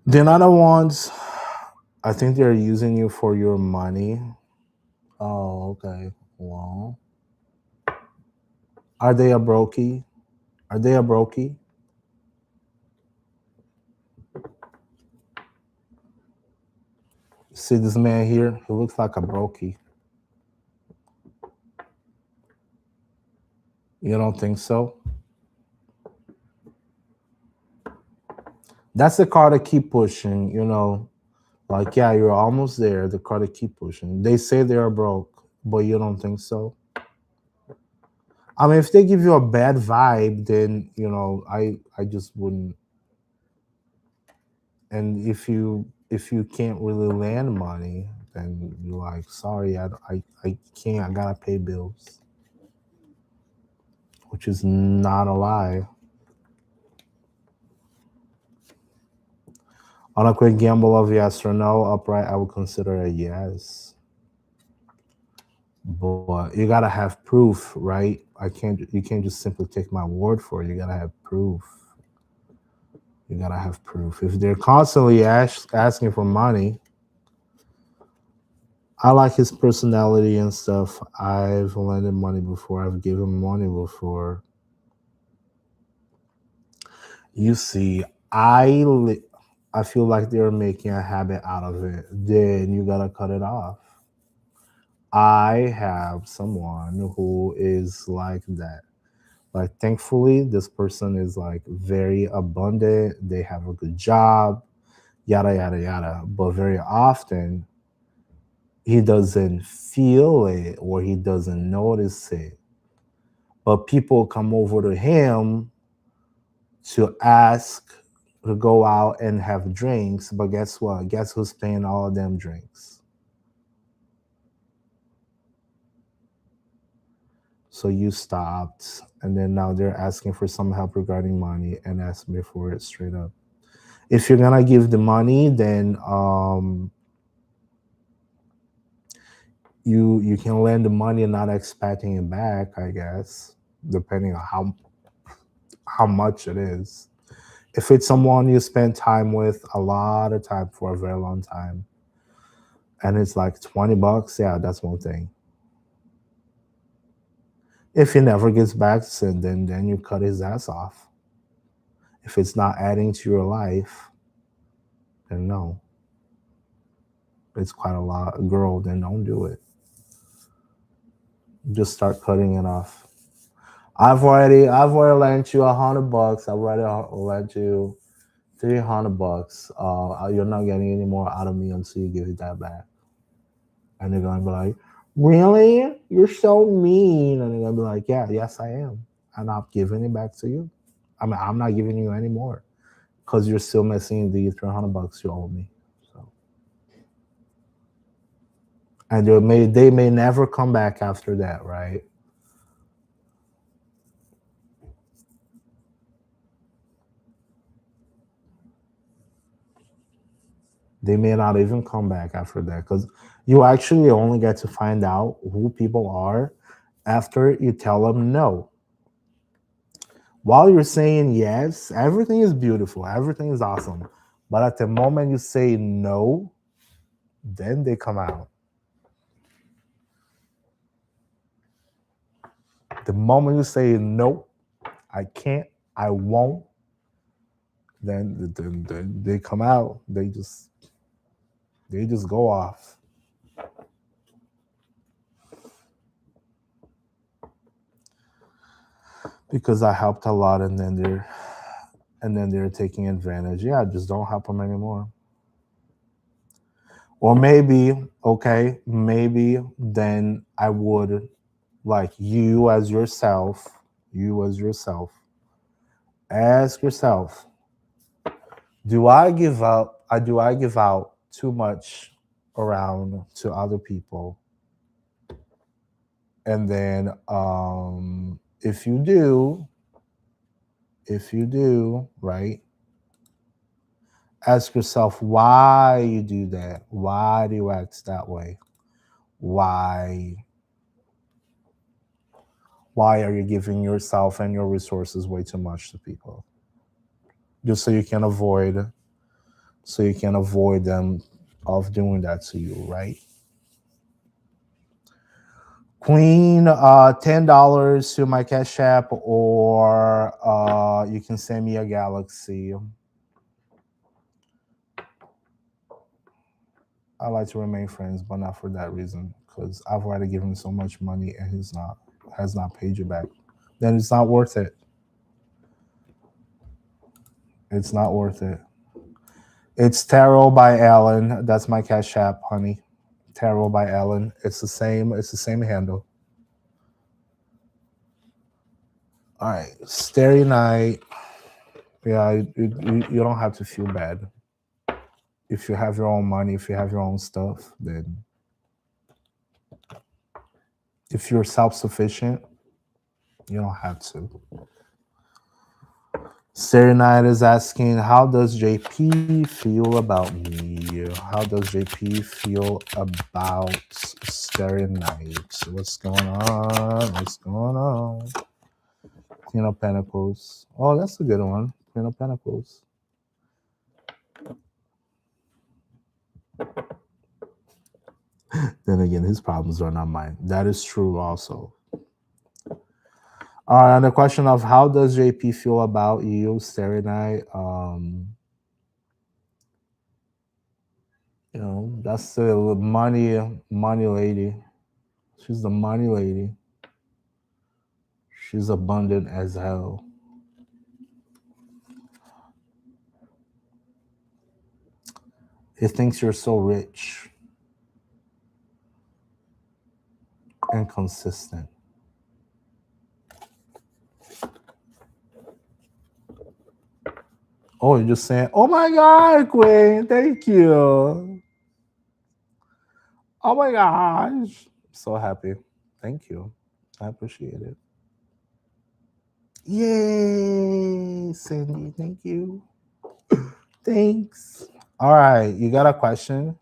The Nine of Wands, I think they're using you for your money. Oh, okay. Well, are they a brokey? Are they a brokey? See this man here? He looks like a brokey. You don't think so? That's the card to keep pushing, Like, yeah, you're almost there. The card to keep pushing. They say they are broke, but you don't think so? I mean, if they give you a bad vibe, then I just wouldn't. And if you can't really land money, then you're like, sorry, I can't. I gotta pay bills, which is not a lie. On a quick gamble of yes or no, upright, I would consider a yes. But you gotta have proof, right? You can't just simply take my word for it. You gotta have proof. You gotta have proof. If they're constantly asking for money, I like his personality and stuff. I've lended money before. I've given money before. You see, I feel like they're making a habit out of it. Then you gotta cut it off. I have someone who is like that. Like, thankfully, this person is like very abundant. They have a good job, yada, yada, yada. But very often, he doesn't feel it or he doesn't notice it. But people come over to him to ask to go out and have drinks. But guess what? Guess who's paying all of them drinks? So you stopped, and then now they're asking for some help regarding money and ask me for it straight up. If you're gonna give the money, then you can lend the money and not expecting it back, I guess, depending on how much it is. If it's someone you spend time with a lot of time for a very long time, and it's like $20, yeah, that's one thing. If he never gets back, so then you cut his ass off. If it's not adding to your life, then no. It's quite a lot. Girl, then don't do it. Just start cutting it off. I've already lent you $100. I've already lent you $300. You're not getting any more out of me until you give it that back. And they're gonna be like, really? You're so mean. And they're gonna be like, yeah, yes, I am. I'm not giving it back to you. I mean, I'm not giving you any more because you're still missing the $300 you owe me. So, and they may never come back after that, right? They may not even come back after that because you actually only get to find out who people are after you tell them no. While you're saying yes, everything is beautiful, everything is awesome. But at the moment you say no, then they come out. The moment you say no, I can't, I won't, then they come out. They just go off. Because I helped a lot and then they're taking advantage. Yeah, just don't help them anymore. Or maybe, okay, maybe then I would, like, you as yourself, ask yourself, do I give out too much around to other people. And then if you do, right, ask yourself why you do that. Why do you act that way? Why are you giving yourself and your resources way too much to people? Just so you can avoid them of doing that to you, right? Queen, $10 to my Cash App, or you can send me a galaxy. I like to remain friends, but not for that reason, because I've already given him so much money and has not paid you back. Then it's not worth it. It's not worth it. It's Tarot by Alan. That's my Cash App, honey. Tarot by Alan. It's the same handle. All right, Starry Night. Yeah, you don't have to feel bad. If you have your own money, if you have your own stuff, then if you're self-sufficient, you don't have to. Starry Night is asking, how does JP feel about me? How does JP feel about Starry Night? What's going on? What's going on? Queen of Pentacles. Oh, that's a good one. Queen of Pentacles. Then again, his problems are not mine. That is true also. All right, on the question of how does JP feel about you, Starry Night, you know, that's the money lady. She's the money lady. She's abundant as hell. He thinks you're so rich and consistent. Oh, you're just saying, oh my God, Queen, thank you. Oh my gosh. So happy. Thank you. I appreciate it. Yay, Cindy. Thank you. Thanks. All right. You got a question?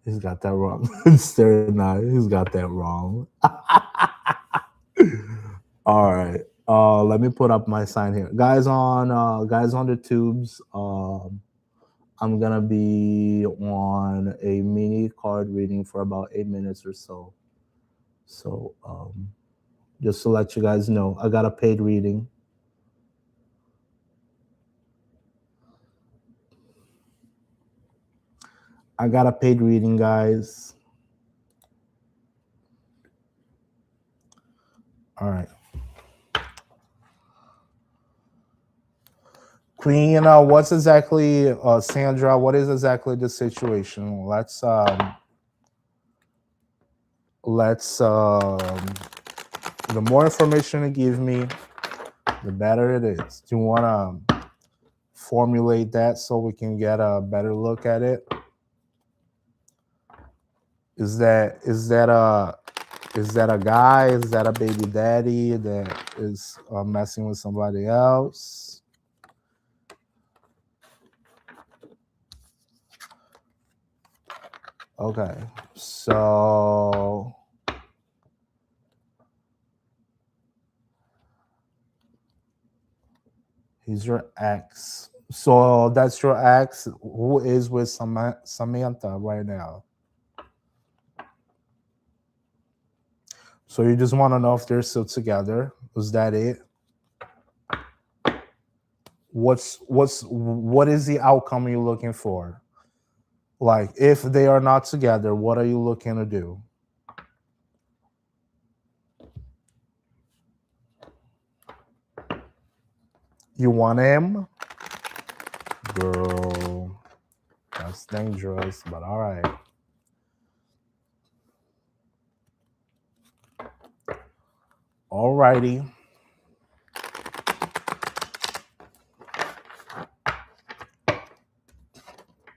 He's got that wrong. Staring at it. He's got that wrong. All right. Let me put up my sign here. Guys on the tubes. I'm gonna be on a mini card reading for about 8 minutes or so. So just to let you guys know, I got a paid reading. I got a paid reading, guys. All right. Queen, what's exactly, Sandra, what is exactly the situation? The more information you give me, the better it is. Do you want to formulate that so we can get a better look at it? Is that a guy? Is that a baby daddy that is messing with somebody else? Okay, so he's your ex. So that's your ex who is with Samantha right now. So you just want to know if they're still together. Is that it? What is the outcome you're looking for? Like, if they are not together, what are you looking to do? You want him? Girl, that's dangerous, but all right. All righty.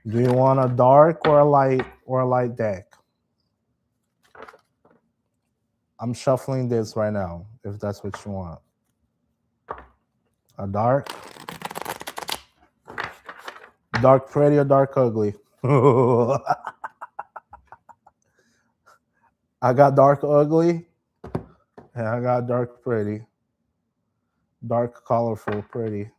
Do you want a dark or a light deck? I'm shuffling this right now, if that's what you want. A dark? Dark pretty or dark ugly? I got dark ugly, and I got dark pretty. Dark colorful pretty.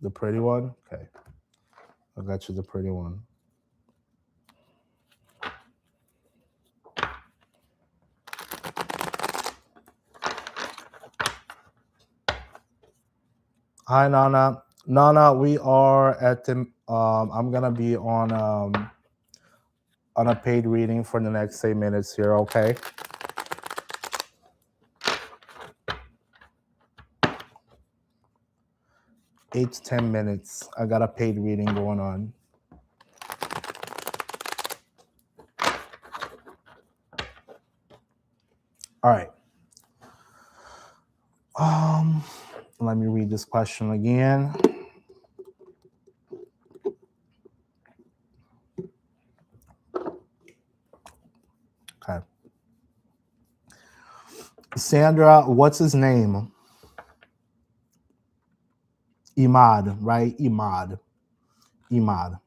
The pretty one? Okay. I got you the pretty one. Hi, Nana. Nana, we are at the. I'm gonna be on a paid reading for the next 8 minutes here. Okay. Eight to 10 minutes. I got a paid reading going on. All right. Let me read this question again. Okay. Sandra, what's his name? Imad, right? Imad.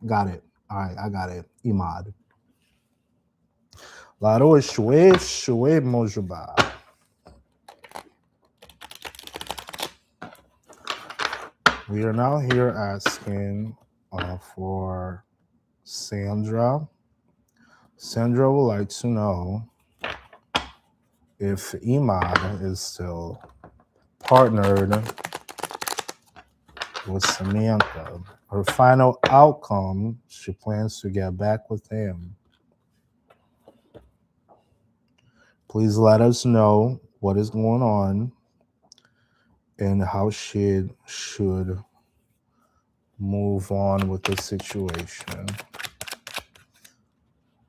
Got it. All right, I got it. Imad. Laro Shwe Mojuba. We are now here asking for Sandra. Sandra would like to know if Imad is still partnered with Samantha. Her final outcome, she plans to get back with him. Please let us know what is going on and how she should move on with the situation.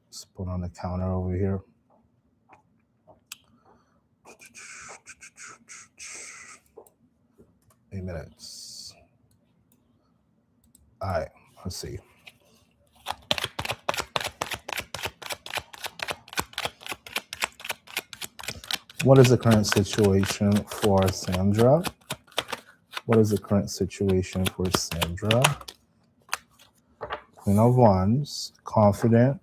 Let's put on the counter over here. Eight minutes. All right, let's see. What is the current situation for Sandra? What is the current situation for Sandra? Queen of Wands, confident.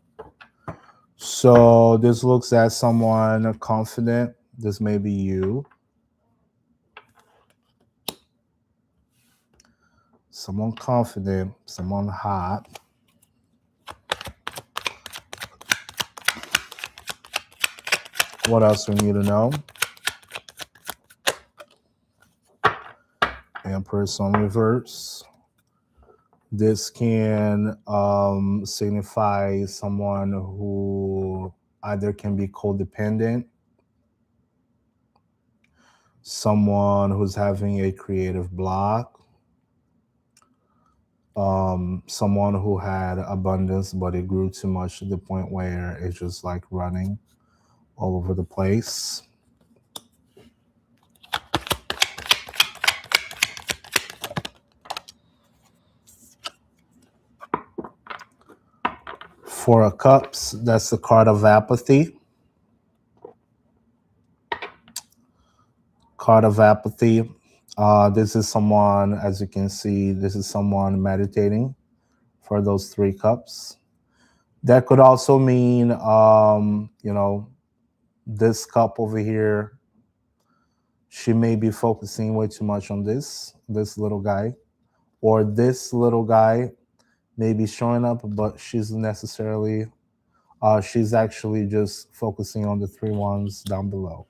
So this looks at someone confident. This may be you. Someone confident, someone hot. What else we need to know? Empress on reverse. This can signify someone who either can be codependent, someone who's having a creative block, someone who had abundance but it grew too much to the point where it's just like running all over the place. Four of Cups, that's the card of apathy. Card of apathy. This is someone, as you can see, this is someone meditating for those 3 cups. That could also mean, this cup over here, she may be focusing way too much on this little guy, or this little guy may be showing up, but she's actually just focusing on the 3 ones down below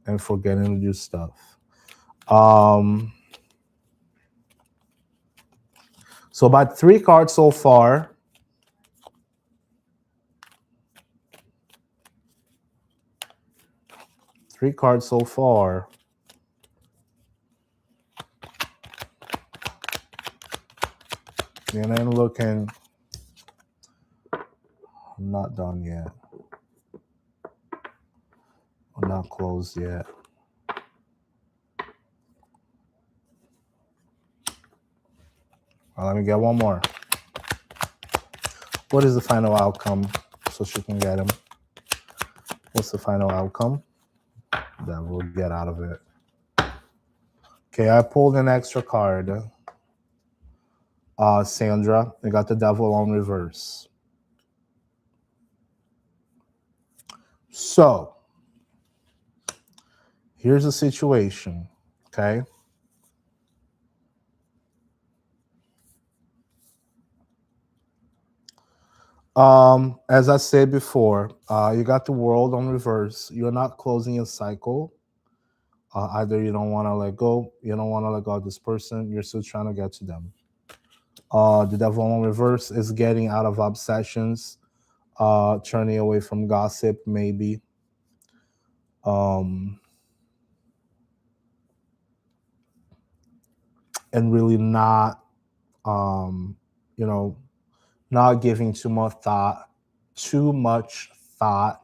and forgetting to do stuff. So about 3 cards so far. Three cards so far. And then looking, I'm not done yet. I'm not closed yet. Let me get one more. What is the final outcome so she can get him? What's the final outcome? Then we'll get out of it. Okay, I pulled an extra card. Sandra, you got the devil on reverse. So, here's the situation, okay? As I said before, you got the world on reverse. You're not closing a cycle. Either you don't want to let go, you don't want to let go of this person, you're still trying to get to them. The devil on reverse is getting out of obsessions, turning away from gossip, maybe. And really not, you know, not giving too much thought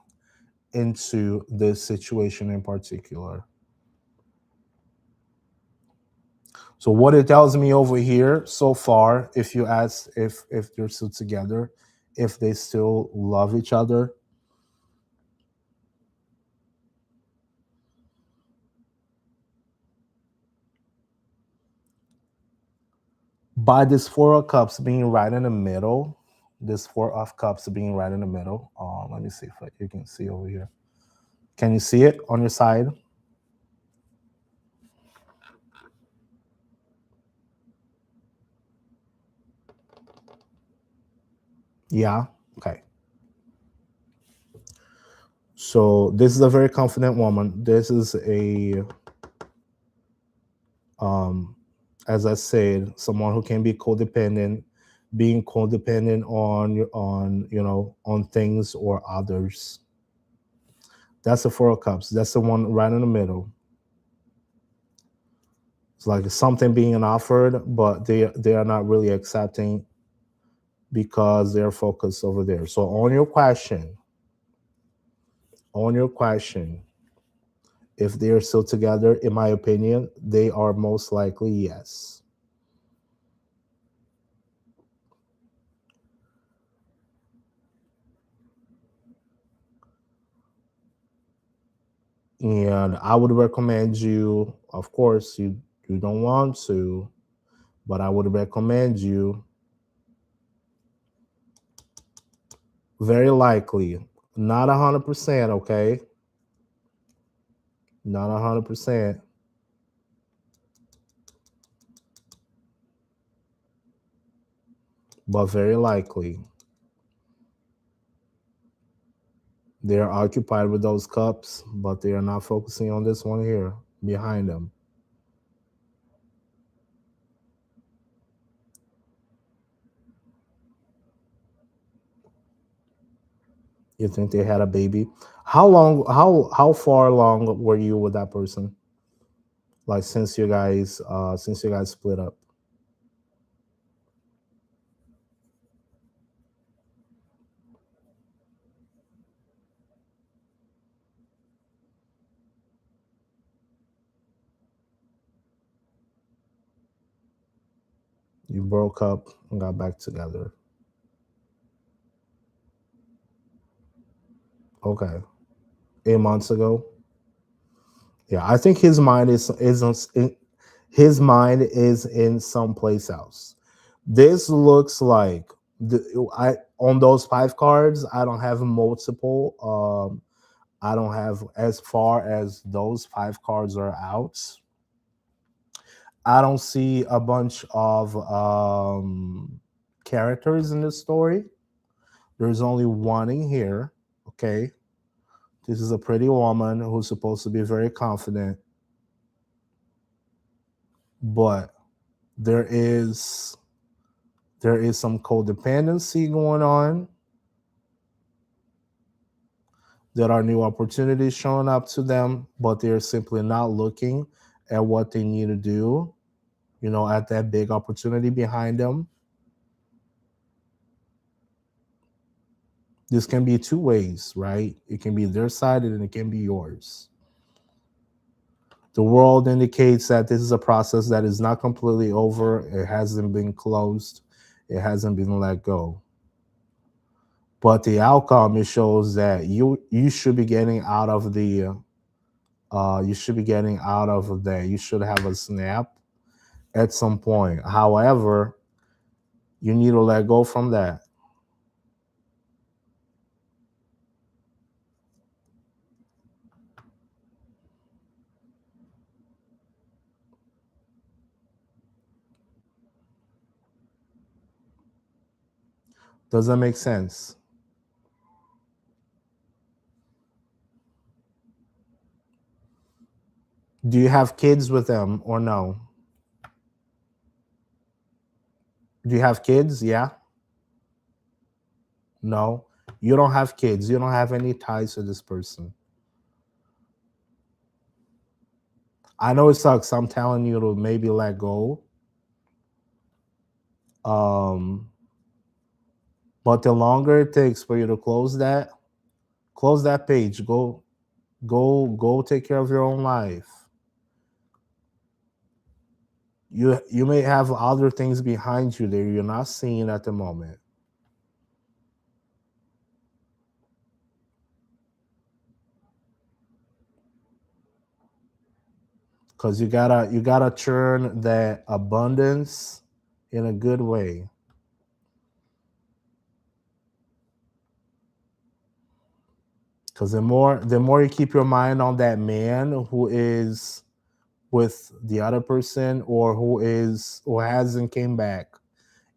into this situation in particular. So what it tells me over here so far, if you ask if they're still together, if they still love each other, by this Four of Cups being right in the middle, this Four of Cups being right in the middle. Let me see if you can see over here. Can you see it on your side? Yeah. Okay. So this is a very confident woman. This is a, as I said, someone who can be codependent, being codependent on things or others. That's the Four of Cups. That's the one right in the middle. It's like something being offered, but they are not really accepting because they're focused over there. So on your question, if they're still together, in my opinion, they are most likely yes. And I would recommend you, of course, you don't want to, but I would recommend you, very likely, not 100%, okay? Not 100%, but very likely. They're occupied with those cups, but they are not focusing on this one here behind them. You think they had a baby? How far along were you with that person? Like since you guys split up? You broke up and got back together. Okay. 8 months ago. Yeah, I think his mind is in someplace else. This looks like I on those 5 cards. I don't have multiple. I don't have as far as those 5 cards are out. I don't see a bunch of characters in this story. There's only one in here. Okay, this is a pretty woman who's supposed to be very confident, but there is some codependency going on. There are new opportunities showing up to them, but they're simply not looking at what they need to do, at that big opportunity behind them. This can be two ways, right? It can be their side and it can be yours. The world indicates that this is a process that is not completely over. It hasn't been closed. It hasn't been let go. But the outcome, it shows that you should be getting out of the you should be getting out of that. You should have a snap at some point. However, you need to let go from that. Does that make sense? Do you have kids with them or no? Do you have kids? Yeah? No? You don't have kids. You don't have any ties to this person. I know it sucks. I'm telling you to maybe let go. Um, but the longer it takes for you to close that page. Go take care of your own life. You may have other things behind you that you're not seeing at the moment. Because you gotta turn that abundance in a good way. Because the more you keep your mind on that man who is with the other person, or who hasn't came back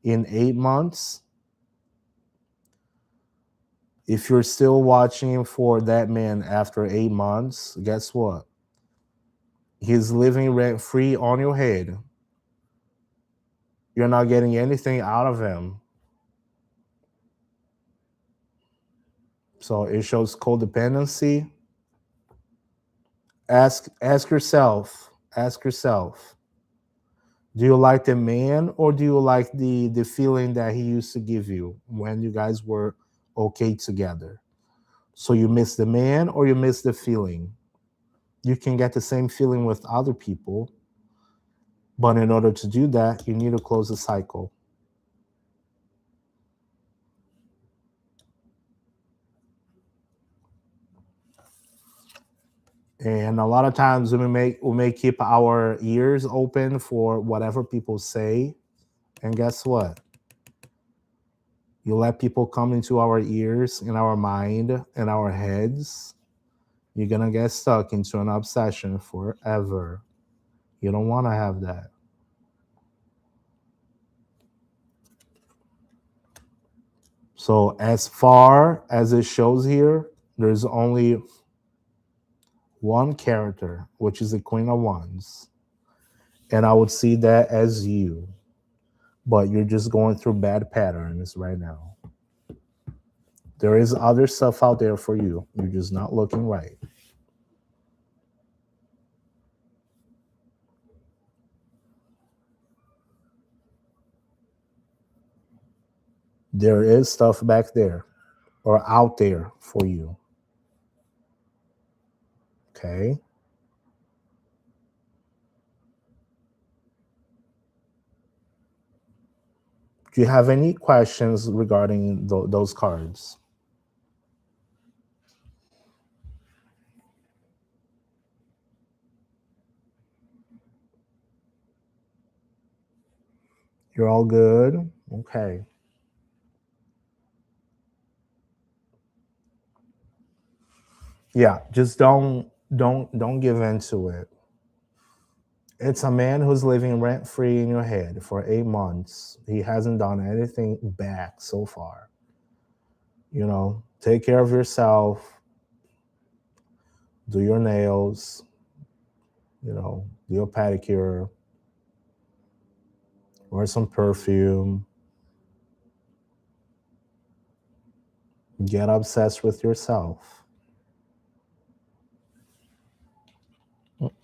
in 8 months, if you're still watching for that man after 8 months, guess what? He's living rent free on your head. You're not getting anything out of him. So it shows codependency. Ask yourself, do you like the man, or do you like the feeling that he used to give you when you guys were okay together? So you miss the man, or you miss the feeling? You can get the same feeling with other people, but in order to do that, you need to close the cycle. And a lot of times we may keep our ears open for whatever people say, and guess what? You let people come into our ears, in our mind, in our heads, you're gonna get stuck into an obsession forever. You don't want to have that. So as far as it shows here, there's only one character, which is the Queen of Wands. And I would see that as you. But you're just going through bad patterns right now. There is other stuff out there for you. You're just not looking right. There is stuff back there or out there for you. Okay. Do you have any questions regarding those cards? You're all good? Okay. Yeah, just don't give in to it. It's a man who's living rent free in your head for 8 months. He hasn't done anything back so far. Take care of yourself, do your nails, do your pedicure, wear some perfume, get obsessed with yourself.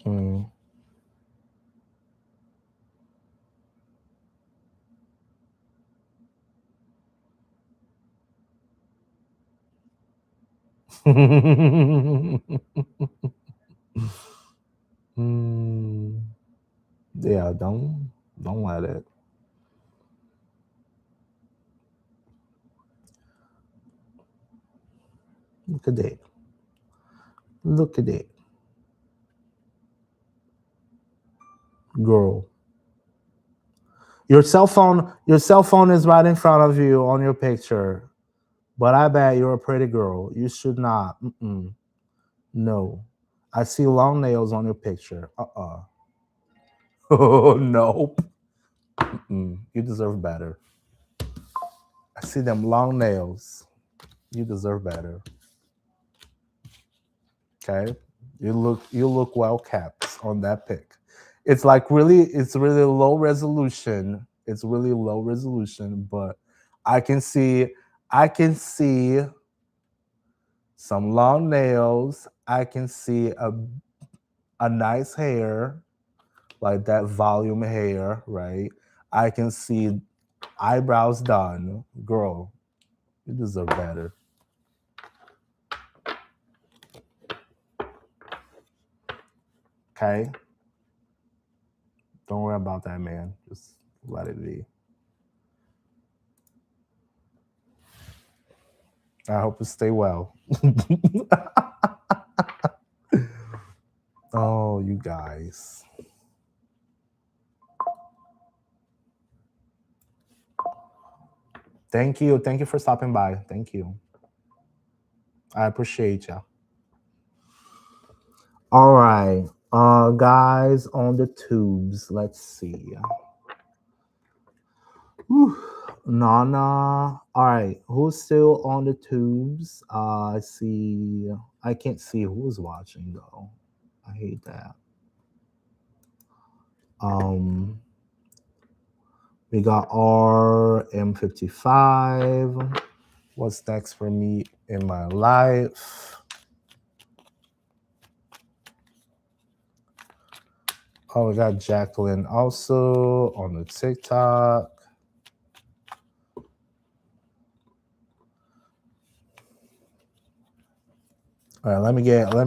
Mm. Yeah, don't let it. Look at it. Look at it. Girl. Your cell phone is right in front of you on your picture. But I bet you're a pretty girl. You should not. Mm-mm. No. I see long nails on your picture. Oh, nope. You deserve better. I see them long nails. You deserve better. Okay? You look well kept on that pic. It's really low resolution. It's really low resolution, but I can see I can see some long nails. I can see a nice hair, like that volume hair, right? I can see eyebrows done. Girl, you deserve better. Okay? Don't worry about that, man. Just let it be. I hope you stay well. Oh, you guys. Thank you. Thank you for stopping by. Thank you. I appreciate you. All right. Guys on the tubes. Let's see. Whew. Nana. All right. Who's still on the tubes? I see. I can't see who's watching though. I hate that. Um, we got RM55. What's next for me in my life? Oh, we got Jacqueline also on the TikTok. All right, let me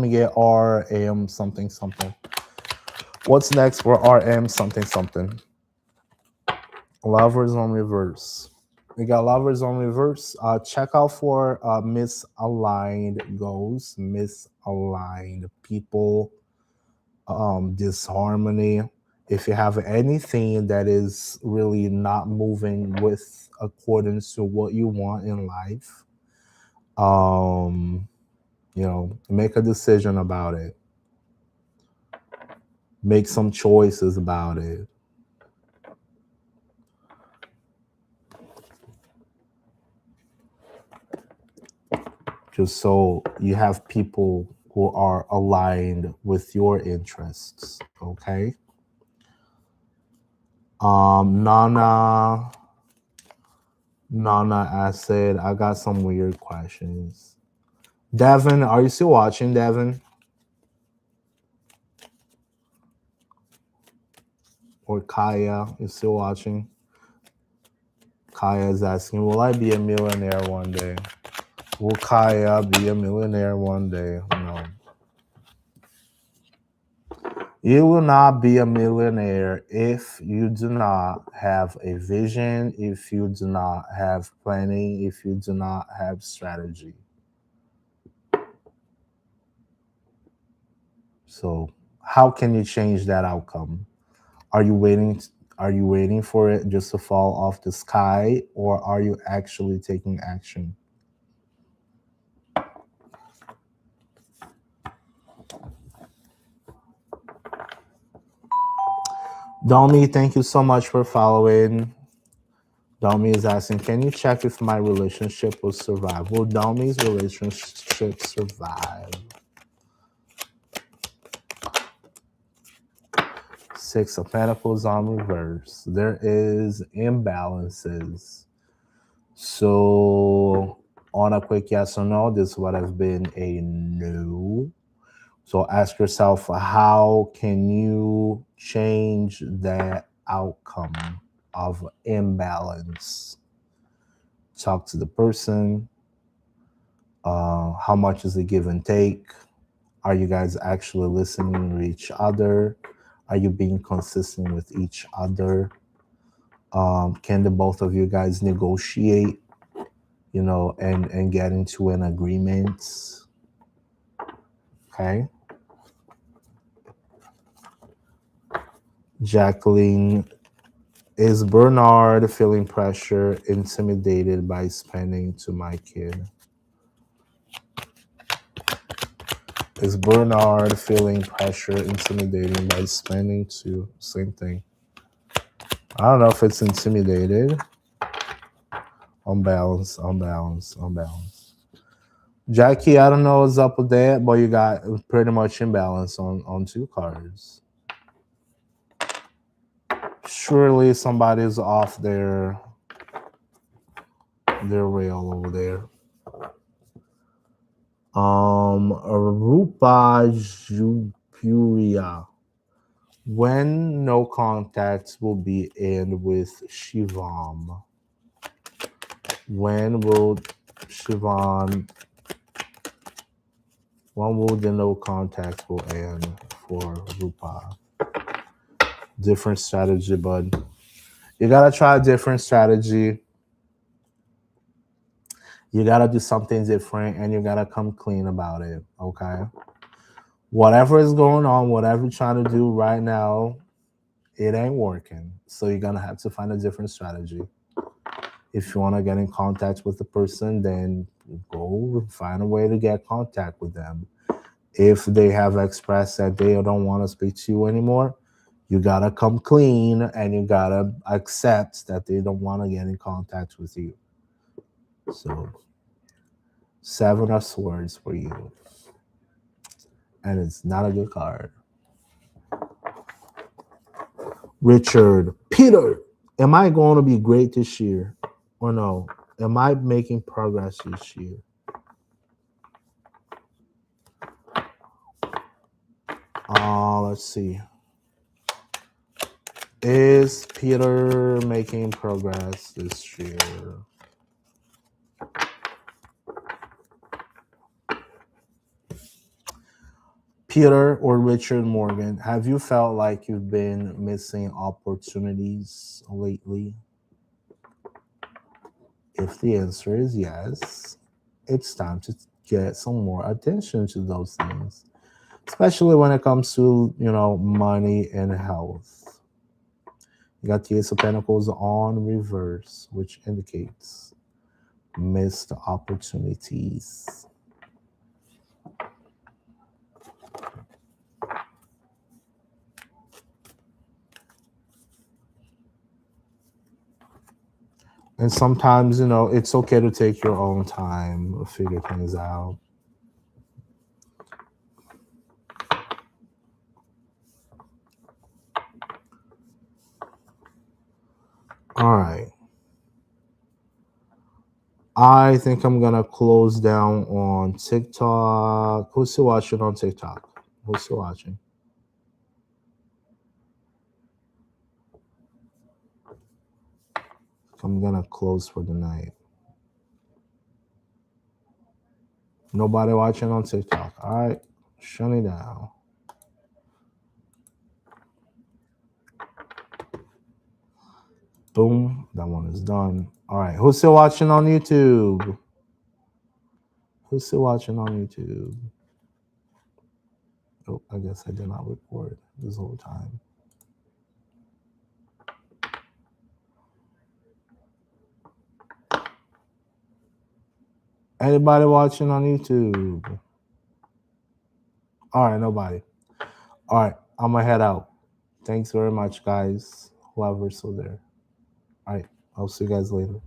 get RM something something. What's next for RM something something? Lovers on reverse. We got lovers on reverse. Check out for misaligned goals, misaligned people, disharmony. If you have anything that is really not moving with accordance to what you want in life, um, make a decision about it. Make some choices about it. Just so you have people who are aligned with your interests. Okay. Nana I said I got some weird questions. Devin, are you still watching, Devin? Or Kaya, you still watching? Kaya is asking, will I be a millionaire one day? Will Kaya be a millionaire one day? No. You will not be a millionaire if you do not have a vision, if you do not have planning, if you do not have strategy. So, how can you change that outcome? Are you waiting are you waiting for it just to fall off the sky, or are you actually taking action? Domi, thank you so much for following. Domi is asking, can you check if my relationship will survive? Will Domi's relationship survive? Six of Pentacles on reverse. There is imbalances. So, on a quick yes or no, this would have been a no. So ask yourself, how can you change that outcome of imbalance? Talk to the person. How much is the give and take? Are you guys actually listening to each other? Are you being consistent with each other? Can the both of you guys negotiate, and get into an agreement? Okay. Jacqueline, is Bernard feeling pressure, intimidated by spending to my kid? Is Bernard feeling pressure, intimidated by spending to? Same thing. I don't know if it's intimidated. On balance. Jackie, I don't know what's up with that, but you got pretty much imbalance on 2 cards. Surely somebody's off their rail over there. Rupa Jupuria. When no contacts will be in with Shivam? When will the no contacts will end for Rupa? Different strategy, bud. You gotta try a different strategy. You gotta do something different, and you gotta come clean about it, okay? Whatever is going on, whatever you're trying to do right now, it ain't working. So you're gonna have to find a different strategy. If you want to get in contact with the person, then go find a way to get contact with them. If they have expressed that they don't want to speak to you anymore, you gotta come clean and you gotta accept that they don't want to get in contact with you. So 7 of Swords for you. And it's not a good card. Richard, Peter, am I going to be great this year or no? Am I making progress this year? Let's see. Is Peter making progress this year? Peter or Richard Morgan, have you felt like you've been missing opportunities lately? If the answer is yes, it's time to get some more attention to those things, especially when it comes to, money and health. You got the Ace of Pentacles on reverse, which indicates missed opportunities. And sometimes, it's okay to take your own time to figure things out. All right. I think I'm going to close down on TikTok. Who's still watching on TikTok? Who's still watching? I'm going to close for the night. Nobody watching on TikTok. All right. Shut it down. Boom. That one is done. All right. Who's still watching on YouTube? Who's still watching on YouTube? Oh, I guess I did not record this whole time. Anybody watching on YouTube? All right, nobody. All right, I'm going to head out. Thanks very much, guys. Whoever's still there. All right, I'll see you guys later.